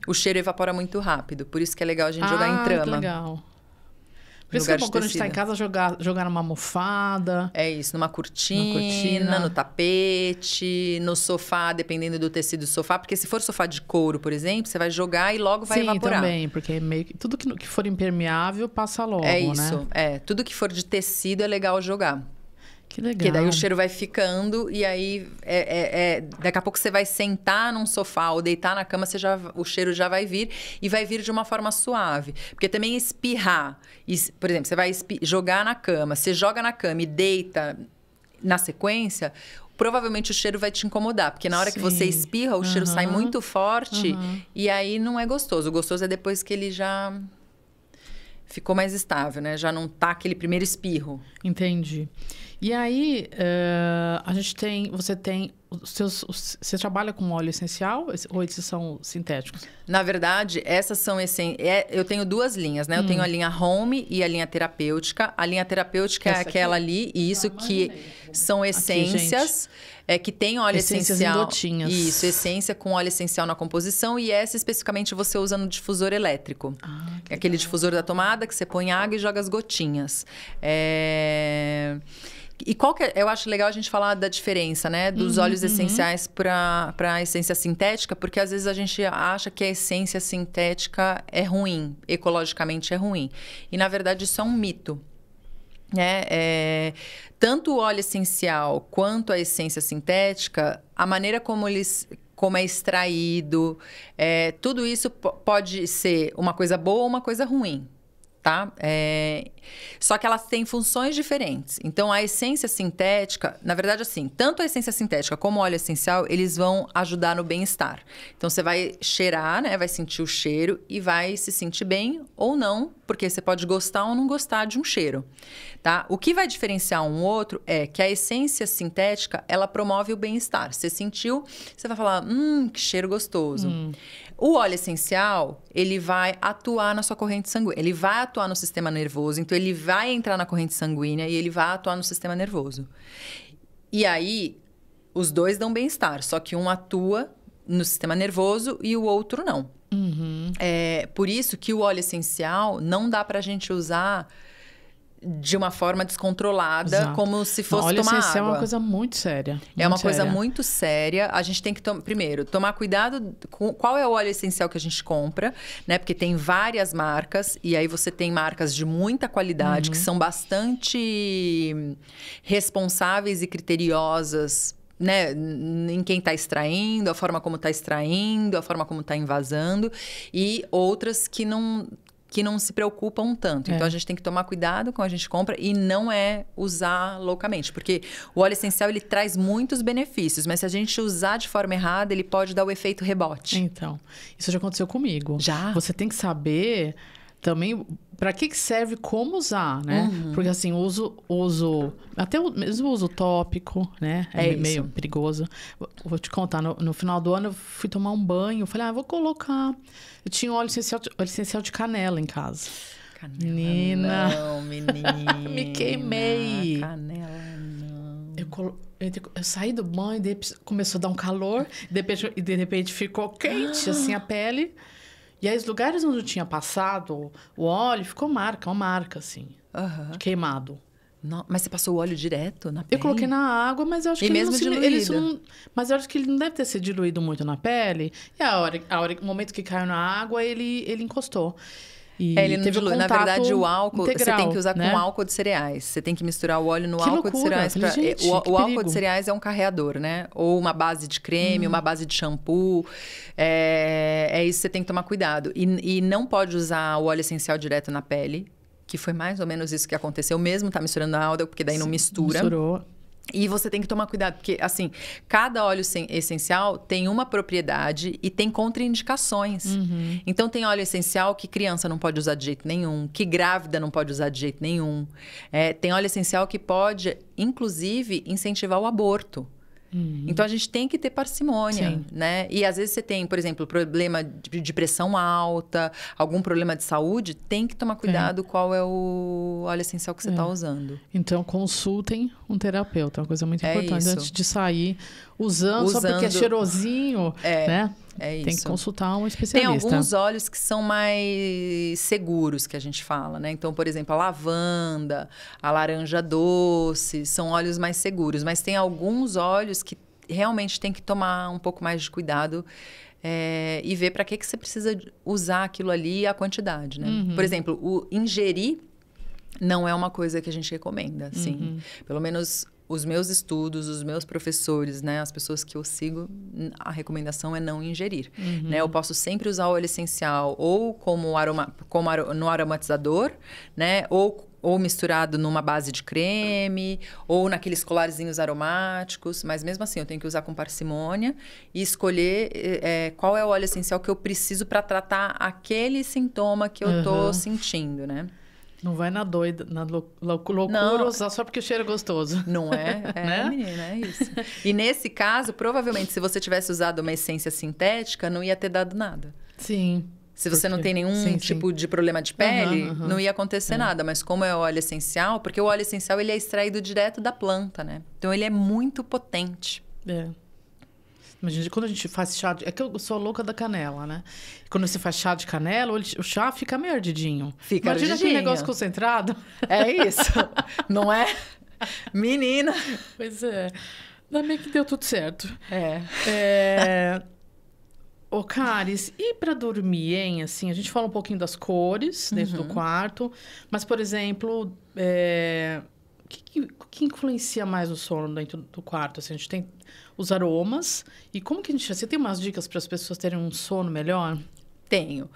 o cheiro evapora muito rápido. Por isso que é legal a gente jogar em trama. Que legal. Por isso que é bom quando a gente tá em casa jogar numa almofada. É isso, numa cortina, no tapete, no sofá, dependendo do tecido do sofá. Porque se for sofá de couro, por exemplo, você vai jogar e logo vai evaporar. Sim, também, porque meio que tudo que for impermeável passa logo, né? É isso, né? Tudo que for de tecido é legal jogar. Que legal. Porque daí o cheiro vai ficando e aí daqui a pouco você vai sentar num sofá ou deitar na cama, o cheiro já vai vir e vai vir de uma forma suave. Porque também espirrar, por exemplo, você vai jogar na cama, você joga na cama e deita na sequência, provavelmente o cheiro vai te incomodar. Porque na hora que você espirra, o cheiro sai muito forte e aí não é gostoso. O gostoso é depois que ele já ficou mais estável, né? Já não tá aquele primeiro espirro. Entendi. E aí, você trabalha com óleo essencial ou esses são sintéticos? Na verdade, essas são eu tenho duas linhas, né? Eu tenho a linha Home e a linha terapêutica. A linha terapêutica é aquela ali, e isso que são essências que tem óleo essencial. Em gotinhas. Isso, essência com óleo essencial na composição. E essa especificamente você usa no difusor elétrico. É aquele difusor da tomada que você põe água e joga as gotinhas. E eu acho legal a gente falar da diferença, né? Dos óleos essenciais para a essência sintética, porque às vezes a gente acha que a essência sintética é ruim, ecologicamente é ruim. E, na verdade, isso é um mito. Tanto o óleo essencial quanto a essência sintética, a maneira como é extraído, tudo isso pode ser uma coisa boa ou uma coisa ruim. Tá? Só que elas têm funções diferentes. Então, a essência sintética, na verdade, assim, tanto a essência sintética como o óleo essencial, eles vão ajudar no bem-estar. Então, você vai cheirar, né? Vai sentir o cheiro e vai se sentir bem ou não, porque você pode gostar ou não gostar de um cheiro, tá? O que vai diferenciar um outro é que a essência sintética, ela promove o bem-estar. Você sentiu, você vai falar, que cheiro gostoso. O óleo essencial, ele vai atuar na sua corrente sanguínea. Ele vai atuar no sistema nervoso. Então, ele vai entrar na corrente sanguínea e ele vai atuar no sistema nervoso. E aí, os dois dão bem-estar. Só que um atua no sistema nervoso e o outro não. Por isso que o óleo essencial não dá pra gente usar de uma forma descontrolada, como se fosse tomar água. Óleo essencial é uma coisa muito séria. É uma coisa muito séria. A gente tem que, primeiro, tomar cuidado com qual é o óleo essencial que a gente compra, né? Porque tem várias marcas, e aí você tem marcas de muita qualidade, que são bastante responsáveis e criteriosas, né? Em quem está extraindo, a forma como está extraindo, a forma como está invasando, e outras que não se preocupam tanto. Então, a gente tem que tomar cuidado com a gente compra e não usar loucamente. Porque o óleo essencial, ele traz muitos benefícios. Mas se a gente usar de forma errada, ele pode dar o efeito rebote. Então, isso já aconteceu comigo. Já? Você tem que saber também para que serve, como usar, né? Porque assim, até mesmo o uso tópico, né? É meio perigoso. Vou te contar, no final do ano eu fui tomar um banho, falei, vou colocar. Eu tinha óleo essencial de canela em casa. Canela menina. Não, menina. Me queimei. Canela não. Eu saí do banho, começou a dar um calor, e de repente ficou quente, assim, a pele. E aí, os lugares onde eu tinha passado o óleo, ficou uma marca, assim, queimado. Não, mas você passou o óleo direto na pele? Eu coloquei na água, mas eu acho que mas eu acho que ele não deve ter se diluído muito na pele. E o momento que caiu na água, ele encostou. E ele não teve dilui. Na contato verdade, o álcool integral, você tem que usar né? com álcool de cereais. Você tem que misturar o óleo no Que álcool de loucura. cereais. Falei, gente, o que álcool perigo. de cereais é um carreador, né? Ou uma base de creme, uma base de shampoo. É isso que você tem que tomar cuidado. E não pode usar o óleo essencial direto na pele, que foi mais ou menos isso que aconteceu. Mesmo tá misturando a álcool, porque daí não mistura. Misturou. E você tem que tomar cuidado, porque, assim, cada óleo essencial tem uma propriedade e tem contraindicações. Então, tem óleo essencial que criança não pode usar de jeito nenhum, que grávida não pode usar de jeito nenhum. Tem óleo essencial que pode, inclusive, incentivar o aborto. Então, a gente tem que ter parcimônia, Sim. né? E, às vezes, você tem, por exemplo, problema de pressão alta, algum problema de saúde, tem que tomar cuidado qual é o óleo essencial que você está usando. Então, consultem um terapeuta. Uma coisa muito importante isso. antes de sair usando só porque é cheirosinho, né? É isso. Tem que consultar um Tem especialista. alguns óleos que são mais seguros, que a gente fala, né? Então, por exemplo, a lavanda, a laranja doce, são óleos mais seguros. Mas tem alguns óleos que realmente tem que tomar um pouco mais de cuidado e ver para que você precisa usar aquilo ali e a quantidade, né? Por exemplo, o ingerir não é uma coisa que a gente recomenda, assim. Pelo menos os meus estudos, os meus professores, né, as pessoas que eu sigo, a recomendação é não ingerir. Né? Eu posso sempre usar o óleo essencial ou no aromatizador, né, ou misturado numa base de creme, ou naqueles colarzinhos aromáticos, mas mesmo assim eu tenho que usar com parcimônia e escolher qual é o óleo essencial que eu preciso para tratar aquele sintoma que eu tô sentindo, né? Não vai na doida, na loucura Não. usar só porque o cheiro é gostoso. Não é? Né? Menina, é isso. E nesse caso, provavelmente, se você tivesse usado uma essência sintética, não ia ter dado nada. Sim. Se você não tem nenhum tipo de problema de pele, não ia acontecer nada. Mas como é óleo essencial, porque o óleo essencial ele é extraído direto da planta, né? Então ele é muito potente. Imagina, quando a gente faz chá... É que eu sou louca da canela, né? Quando você faz chá de canela, o chá fica meio ardidinho. Fica Imagina ardidinho. aquele negócio concentrado. É isso. Não é? Menina! Pois é. Ainda bem que deu tudo certo. Ô, Caris, e para dormir, hein? Assim, a gente fala um pouquinho das cores dentro do quarto. Mas, por exemplo... O que influencia mais o sono dentro do quarto? Assim, a gente tem os aromas. E como que a gente... Você tem umas dicas para as pessoas terem um sono melhor? Tenho.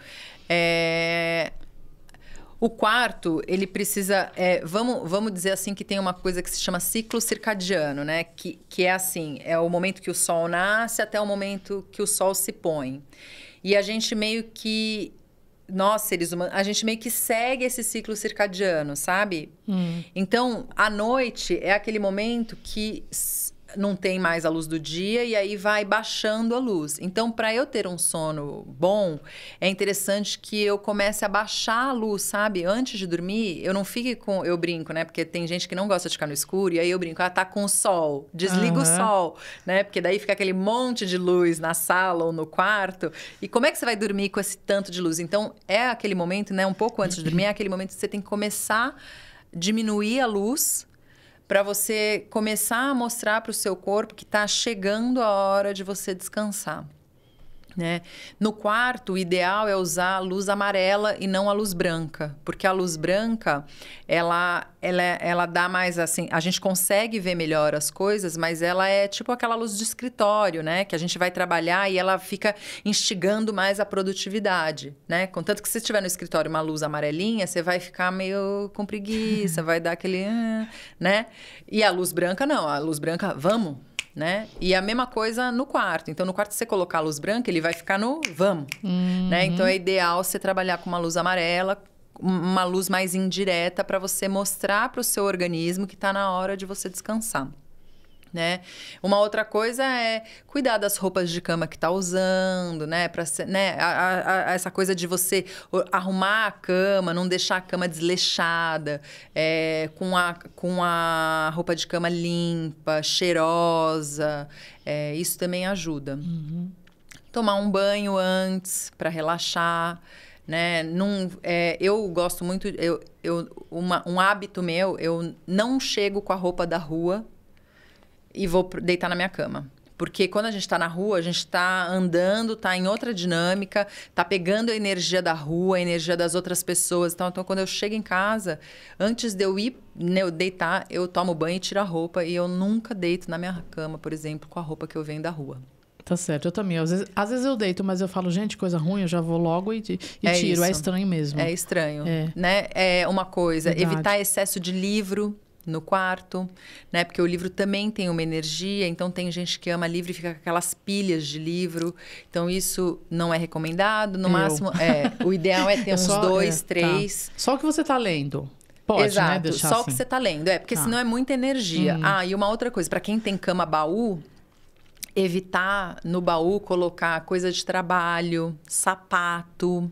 O quarto, ele precisa... vamos dizer assim que tem uma coisa que se chama ciclo circadiano, né? Que é assim, é o momento que o sol nasce até o momento que o sol se põe. E a gente meio que... Nós, seres humanos, a gente meio que segue esse ciclo circadiano, sabe? Então, à noite é aquele momento que não tem mais a luz do dia e aí vai baixando a luz. Então, para eu ter um sono bom, é interessante que eu comece a baixar a luz, sabe? Antes de dormir, eu não fique com... Eu brinco, né? Porque tem gente que não gosta de ficar no escuro e aí eu brinco, tá com o sol, desliga o sol, né? Porque daí fica aquele monte de luz na sala ou no quarto. E como é que você vai dormir com esse tanto de luz? Então, é aquele momento, né? Um pouco antes de dormir, é aquele momento que você tem que começar a diminuir a luz para você começar a mostrar para o seu corpo que está chegando a hora de você descansar. Né? No quarto, o ideal é usar a luz amarela e não a luz branca. Porque a luz branca, ela dá mais assim... A gente consegue ver melhor as coisas, mas ela é tipo aquela luz de escritório, né? Que a gente vai trabalhar e ela fica instigando mais a produtividade, né? Contanto que se estiver no escritório uma luz amarelinha, você vai ficar meio com preguiça, vai dar aquele... né? E a luz branca, não. A luz branca, vamos... Né? E a mesma coisa no quarto. Então, no quarto, se você colocar a luz branca, ele vai ficar no vamos. Né? Então, é ideal você trabalhar com uma luz amarela, uma luz mais indireta, para você mostrar para o seu organismo que está na hora de você descansar. Né? Uma outra coisa é cuidar das roupas de cama que tá usando, né? Essa coisa de você arrumar a cama, não deixar a cama desleixada, com a roupa de cama limpa, cheirosa. Isso também ajuda. Tomar um banho antes para relaxar. Né? Eu gosto muito... um hábito meu, eu não chego com a roupa da rua e vou deitar na minha cama. Porque quando a gente está na rua, a gente está andando, está em outra dinâmica, está pegando a energia da rua, a energia das outras pessoas. Então, quando eu chego em casa, antes de eu ir deitar, eu tomo banho e tiro a roupa. E eu nunca deito na minha cama, por exemplo, com a roupa que eu venho da rua. Tá certo, eu também. Às vezes eu deito, mas eu falo, gente, coisa ruim, eu já vou logo e tiro. Isso. É estranho mesmo. É estranho, né? É uma coisa, Verdade. evitar excesso de livro no quarto, né? Porque o livro também tem uma energia, então tem gente que ama livro e fica com aquelas pilhas de livro. Então, isso não é recomendado. No máximo, o ideal é ter uns 2, 3. Tá. Só o que você tá lendo. Pode, exato, né? Deixar só assim. o que você tá lendo. Porque Tá. senão é muita energia. E uma outra coisa, para quem tem cama baú, evitar no baú colocar coisa de trabalho, sapato,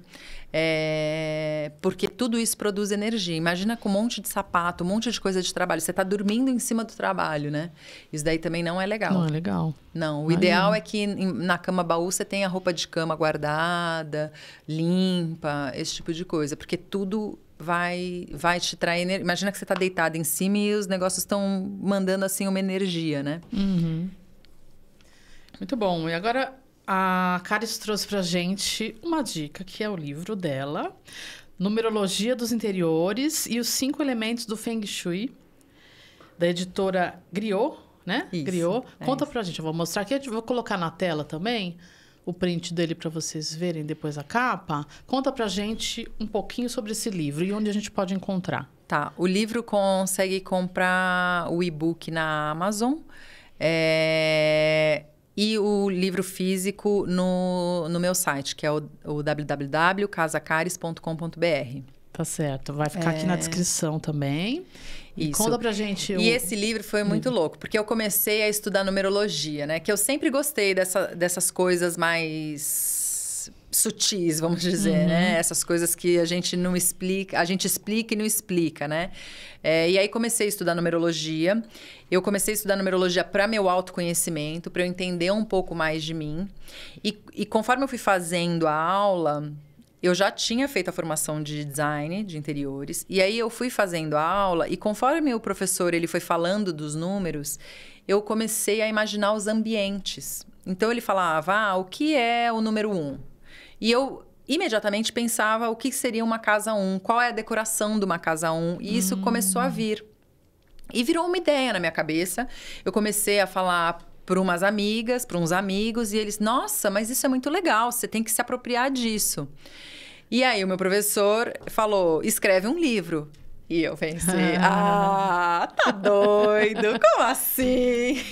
porque tudo isso produz energia. Imagina com um monte de sapato, um monte de coisa de trabalho. Você está dormindo em cima do trabalho, né? Isso daí também não é legal. Não é legal. Não, o ideal é que na cama baú você tenha a roupa de cama guardada, limpa, esse tipo de coisa. Porque tudo vai te trazer energia. Imagina que você está deitado em cima e os negócios estão mandando assim uma energia, né? Uhum. Muito bom. E agora a Caris trouxe pra gente uma dica, que é o livro dela, Numerologia dos Interiores e os 5 Elementos do Feng Shui, da editora Griot, né? Isso, Griot. Conta isso. pra gente, eu vou mostrar aqui, eu vou colocar na tela também o print dele para vocês verem depois a capa. Conta pra gente um pouquinho sobre esse livro e onde a gente pode encontrar. Tá, o livro consegue comprar o e-book na Amazon. E o livro físico no meu site, que é o www.casacaris.com.br. Tá certo. Vai ficar aqui na descrição também. E Isso. conta pra gente... E esse livro foi muito louco, porque eu comecei a estudar numerologia, né? Que eu sempre gostei dessas coisas mais sutis, vamos dizer, né? Essas coisas que a gente não explica, a gente explica e não explica, né? E aí comecei a estudar numerologia. Eu comecei a estudar numerologia para meu autoconhecimento, para eu entender um pouco mais de mim. E conforme eu fui fazendo a aula, eu já tinha feito a formação de design de interiores. E aí eu fui fazendo a aula e conforme o professor ele foi falando dos números, eu comecei a imaginar os ambientes. Então ele falava, o que é o número 1? E eu imediatamente pensava o que seria uma casa 1, qual é a decoração de uma casa 1. E isso começou a vir. E virou uma ideia na minha cabeça. Eu comecei a falar para umas amigas, para uns amigos, e eles, nossa, mas isso é muito legal, você tem que se apropriar disso. E aí o meu professor falou, escreve um livro. E eu pensei, tá doido, como assim?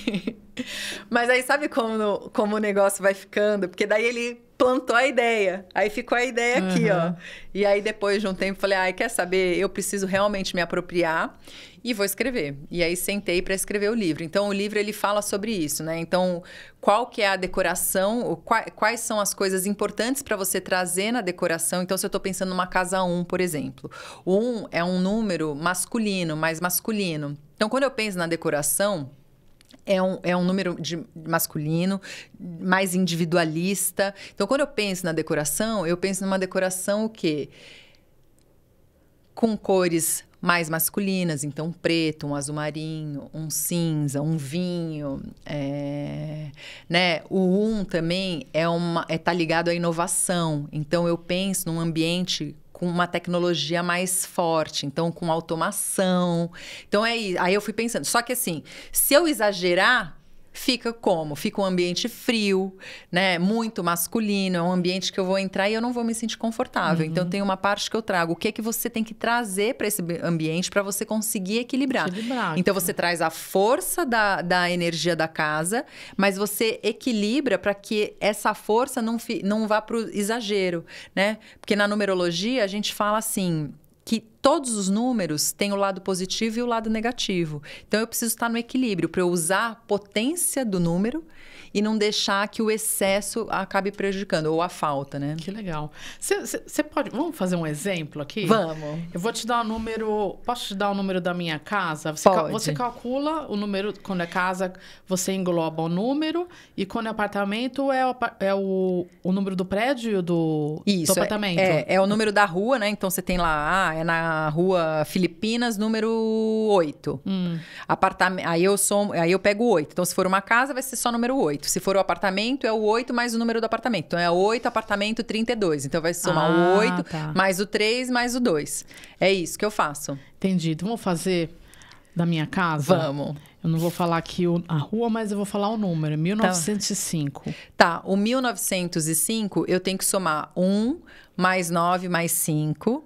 Mas aí sabe como o negócio vai ficando? Porque daí ele plantou a ideia. Aí ficou a ideia aqui, ó. E aí depois de um tempo falei, quer saber? Eu preciso realmente me apropriar e vou escrever. E aí sentei para escrever o livro. Então o livro ele fala sobre isso, né? Então qual que é a decoração? Quais são as coisas importantes para você trazer na decoração? Então se eu estou pensando numa casa 1, por exemplo. O 1 é um número masculino, mais masculino. Então quando eu penso na decoração, é um número masculino, mais individualista. Então, quando eu penso na decoração, eu penso numa decoração o quê? Com cores mais masculinas. Então, preto, um azul marinho, um cinza, um vinho. Né? O 1 também tá ligado à inovação. Então, eu penso num ambiente com uma tecnologia mais forte, então com automação. Então é isso. Aí eu fui pensando. Só que assim, se eu exagerar, fica como? Fica um ambiente frio, né? Muito masculino. É um ambiente que eu vou entrar e eu não vou me sentir confortável. Então tem uma parte que eu trago. O que é que você tem que trazer para esse ambiente para você conseguir equilibrar? Então você traz a força da energia da casa, mas você equilibra para que essa força não vá para o exagero, né? Porque na numerologia a gente fala assim, que todos os números têm o lado positivo e o lado negativo. Então, eu preciso estar no equilíbrio para eu usar a potência do número e não deixar que o excesso acabe prejudicando, ou a falta, né? Que legal. Você pode... Vamos fazer um exemplo aqui? Vamos. Eu vou te dar o número... Posso te dar o número da minha casa? Você calcula o número... Quando é casa, você engloba o número. E quando é apartamento, é o número do prédio do apartamento. É o número da rua, né? Então, você tem lá... é na na rua Filipinas, número 8. Aí eu pego o 8. Então, se for uma casa, vai ser só número 8. Se for o apartamento, é o 8 mais o número do apartamento. Então, é 8, apartamento 32. Então, vai somar o 8 mais o 3 mais o 2. É isso que eu faço. Entendi. Então, vamos fazer da minha casa? Vamos. Eu não vou falar aqui a rua, mas eu vou falar o número. 1905. Tá, o 1905, eu tenho que somar 1 mais 9 mais 5,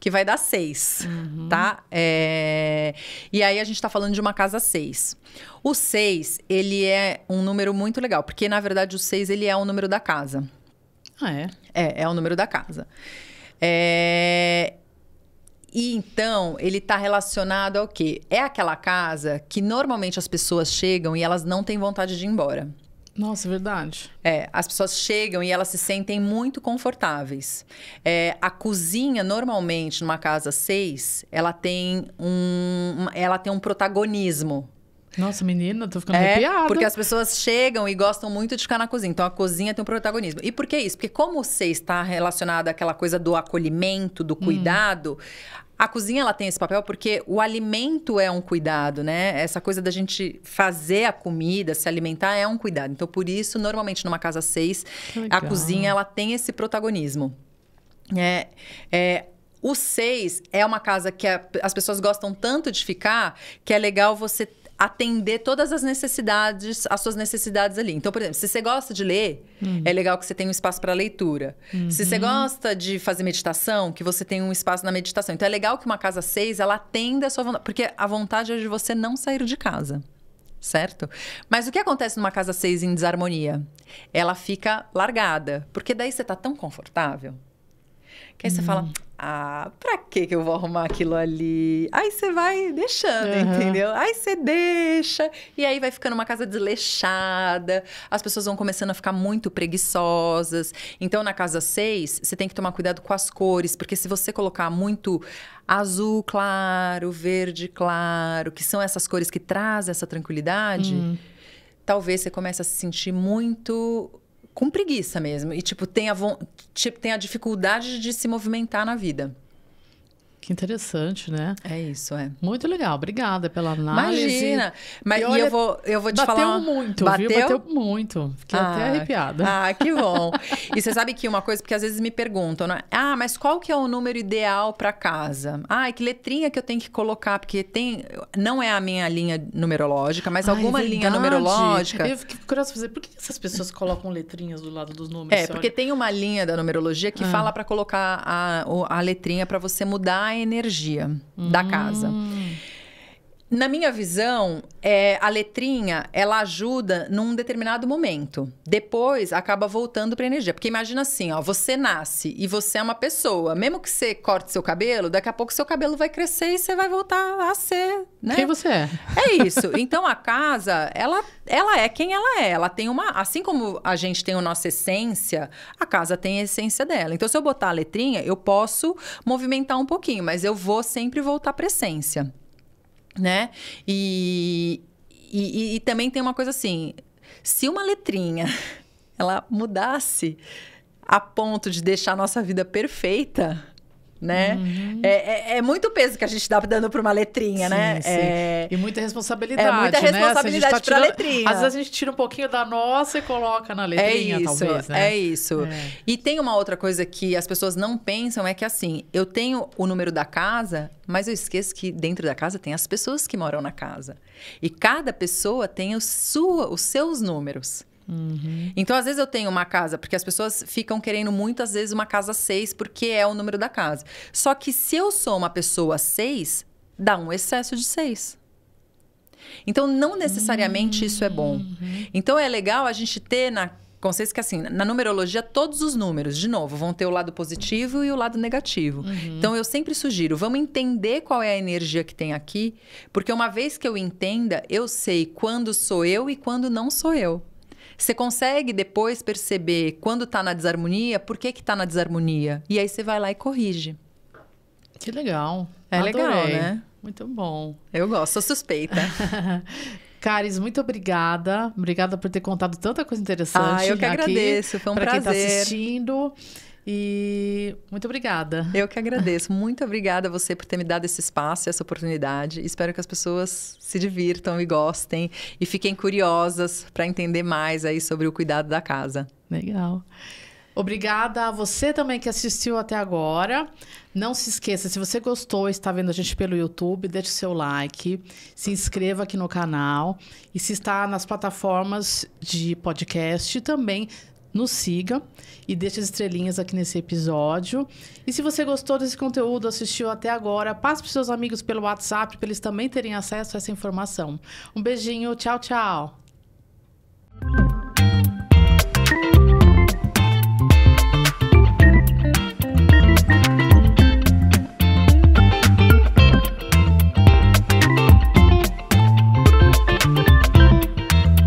que vai dar 6, tá? E aí, a gente tá falando de uma casa 6. O 6, ele é um número muito legal, porque, na verdade, o 6, ele é o número da casa. Ah, é? É o número da casa. E então, ele está relacionado ao quê? É aquela casa que normalmente as pessoas chegam e elas não têm vontade de ir embora. Nossa, verdade. As pessoas chegam e elas se sentem muito confortáveis. A cozinha, normalmente, numa casa 6, ela tem um protagonismo. Nossa, menina, tô ficando arrepiada. Porque as pessoas chegam e gostam muito de ficar na cozinha. Então, a cozinha tem um protagonismo. E por que isso? Porque como o 6 está relacionado àquela coisa do acolhimento, do cuidado, a cozinha ela tem esse papel porque o alimento é um cuidado, né? Essa coisa da gente fazer a comida, se alimentar é um cuidado. Então, por isso, normalmente, numa casa 6, a cozinha ela tem esse protagonismo. O 6 é uma casa que as pessoas gostam tanto de ficar que é legal você atender todas as necessidades, as suas necessidades ali. Então, por exemplo, se você gosta de ler, é legal que você tenha um espaço para leitura. Se você gosta de fazer meditação, que você tenha um espaço na meditação. Então, é legal que uma casa 6, ela atenda a sua vontade. Porque a vontade é de você não sair de casa. Certo? Mas o que acontece numa casa 6 em desarmonia? Ela fica largada. Porque daí você tá tão confortável que aí você fala, pra que eu vou arrumar aquilo ali? Aí você vai deixando, entendeu? Aí você deixa, e aí vai ficando uma casa desleixada, as pessoas vão começando a ficar muito preguiçosas. Então, na casa 6, você tem que tomar cuidado com as cores, porque se você colocar muito azul claro, verde claro, que são essas cores que trazem essa tranquilidade, talvez você comece a se sentir muito com preguiça mesmo. E, tem a dificuldade de se movimentar na vida. Que interessante, né? É isso, Muito legal. Obrigada pela análise. Imagina. Mas olha, eu vou te falar... Bateu muito, viu? Bateu muito. Fiquei até arrepiada. Que bom. E você sabe que uma coisa... Porque às vezes me perguntam, né? Mas qual que é o número ideal para casa? Que letrinha que eu tenho que colocar? Porque não é a minha linha numerológica, mas alguma linha numerológica... Eu fiquei curiosa pra saber, por que essas pessoas colocam letrinhas do lado dos números? Porque tem uma linha da numerologia que fala para colocar a letrinha para você mudar a energia da casa. Na minha visão, a letrinha, ela ajuda num determinado momento. Depois, acaba voltando para a energia. Porque imagina assim, você nasce e você é uma pessoa. Mesmo que você corte seu cabelo, daqui a pouco seu cabelo vai crescer e você vai voltar a ser, né? Quem você é. É isso. Então, a casa, ela é quem ela é. Ela tem assim como a gente tem a nossa essência, a casa tem a essência dela. Então, se eu botar a letrinha, eu posso movimentar um pouquinho, mas eu vou sempre voltar para a essência. Né? E também tem uma coisa assim, se uma letrinha ela mudasse a ponto de deixar a nossa vida perfeita, né? É muito peso que a gente dá dando para uma letrinha, sim, né? Sim. E muita responsabilidade, né? Muita responsabilidade para a letrinha. Às vezes a gente tira um pouquinho da nossa e coloca na letrinha, talvez, né? É isso. E tem uma outra coisa que as pessoas não pensam, é que assim, eu tenho o número da casa, mas eu esqueço que dentro da casa tem as pessoas que moram na casa. E cada pessoa tem os seus números. Então, às vezes eu tenho uma casa, porque as pessoas ficam querendo muito, às vezes, uma casa 6, porque é o número da casa. Só que se eu sou uma pessoa 6, dá um excesso de 6. Então, não necessariamente isso é bom. Então, é legal a gente ter na consciência que, assim, na numerologia, todos os números, de novo, vão ter o lado positivo e o lado negativo. Então, eu sempre sugiro, vamos entender qual é a energia que tem aqui, porque uma vez que eu entenda, eu sei quando sou eu e quando não sou eu. Você consegue depois perceber quando tá na desarmonia, por que tá na desarmonia. E aí você vai lá e corrige. Que legal. Adorei. Legal, né? Muito bom. Eu gosto, sou suspeita. Caris, muito obrigada. Obrigada por ter contado tanta coisa interessante. Eu que agradeço, foi um prazer. Para quem tá assistindo. E muito obrigada. Eu que agradeço. Muito obrigada a você por ter me dado esse espaço, essa oportunidade. Espero que as pessoas se divirtam e gostem e fiquem curiosas para entender mais aí sobre o cuidado da casa. Legal. Obrigada a você também que assistiu até agora. Não se esqueça, se você gostou e está vendo a gente pelo YouTube, deixe o seu like, se inscreva aqui no canal. E se está nas plataformas de podcast, também nos siga e deixe as estrelinhas aqui nesse episódio. E se você gostou desse conteúdo, assistiu até agora, passe para os seus amigos pelo WhatsApp para eles também terem acesso a essa informação. Um beijinho, tchau, tchau.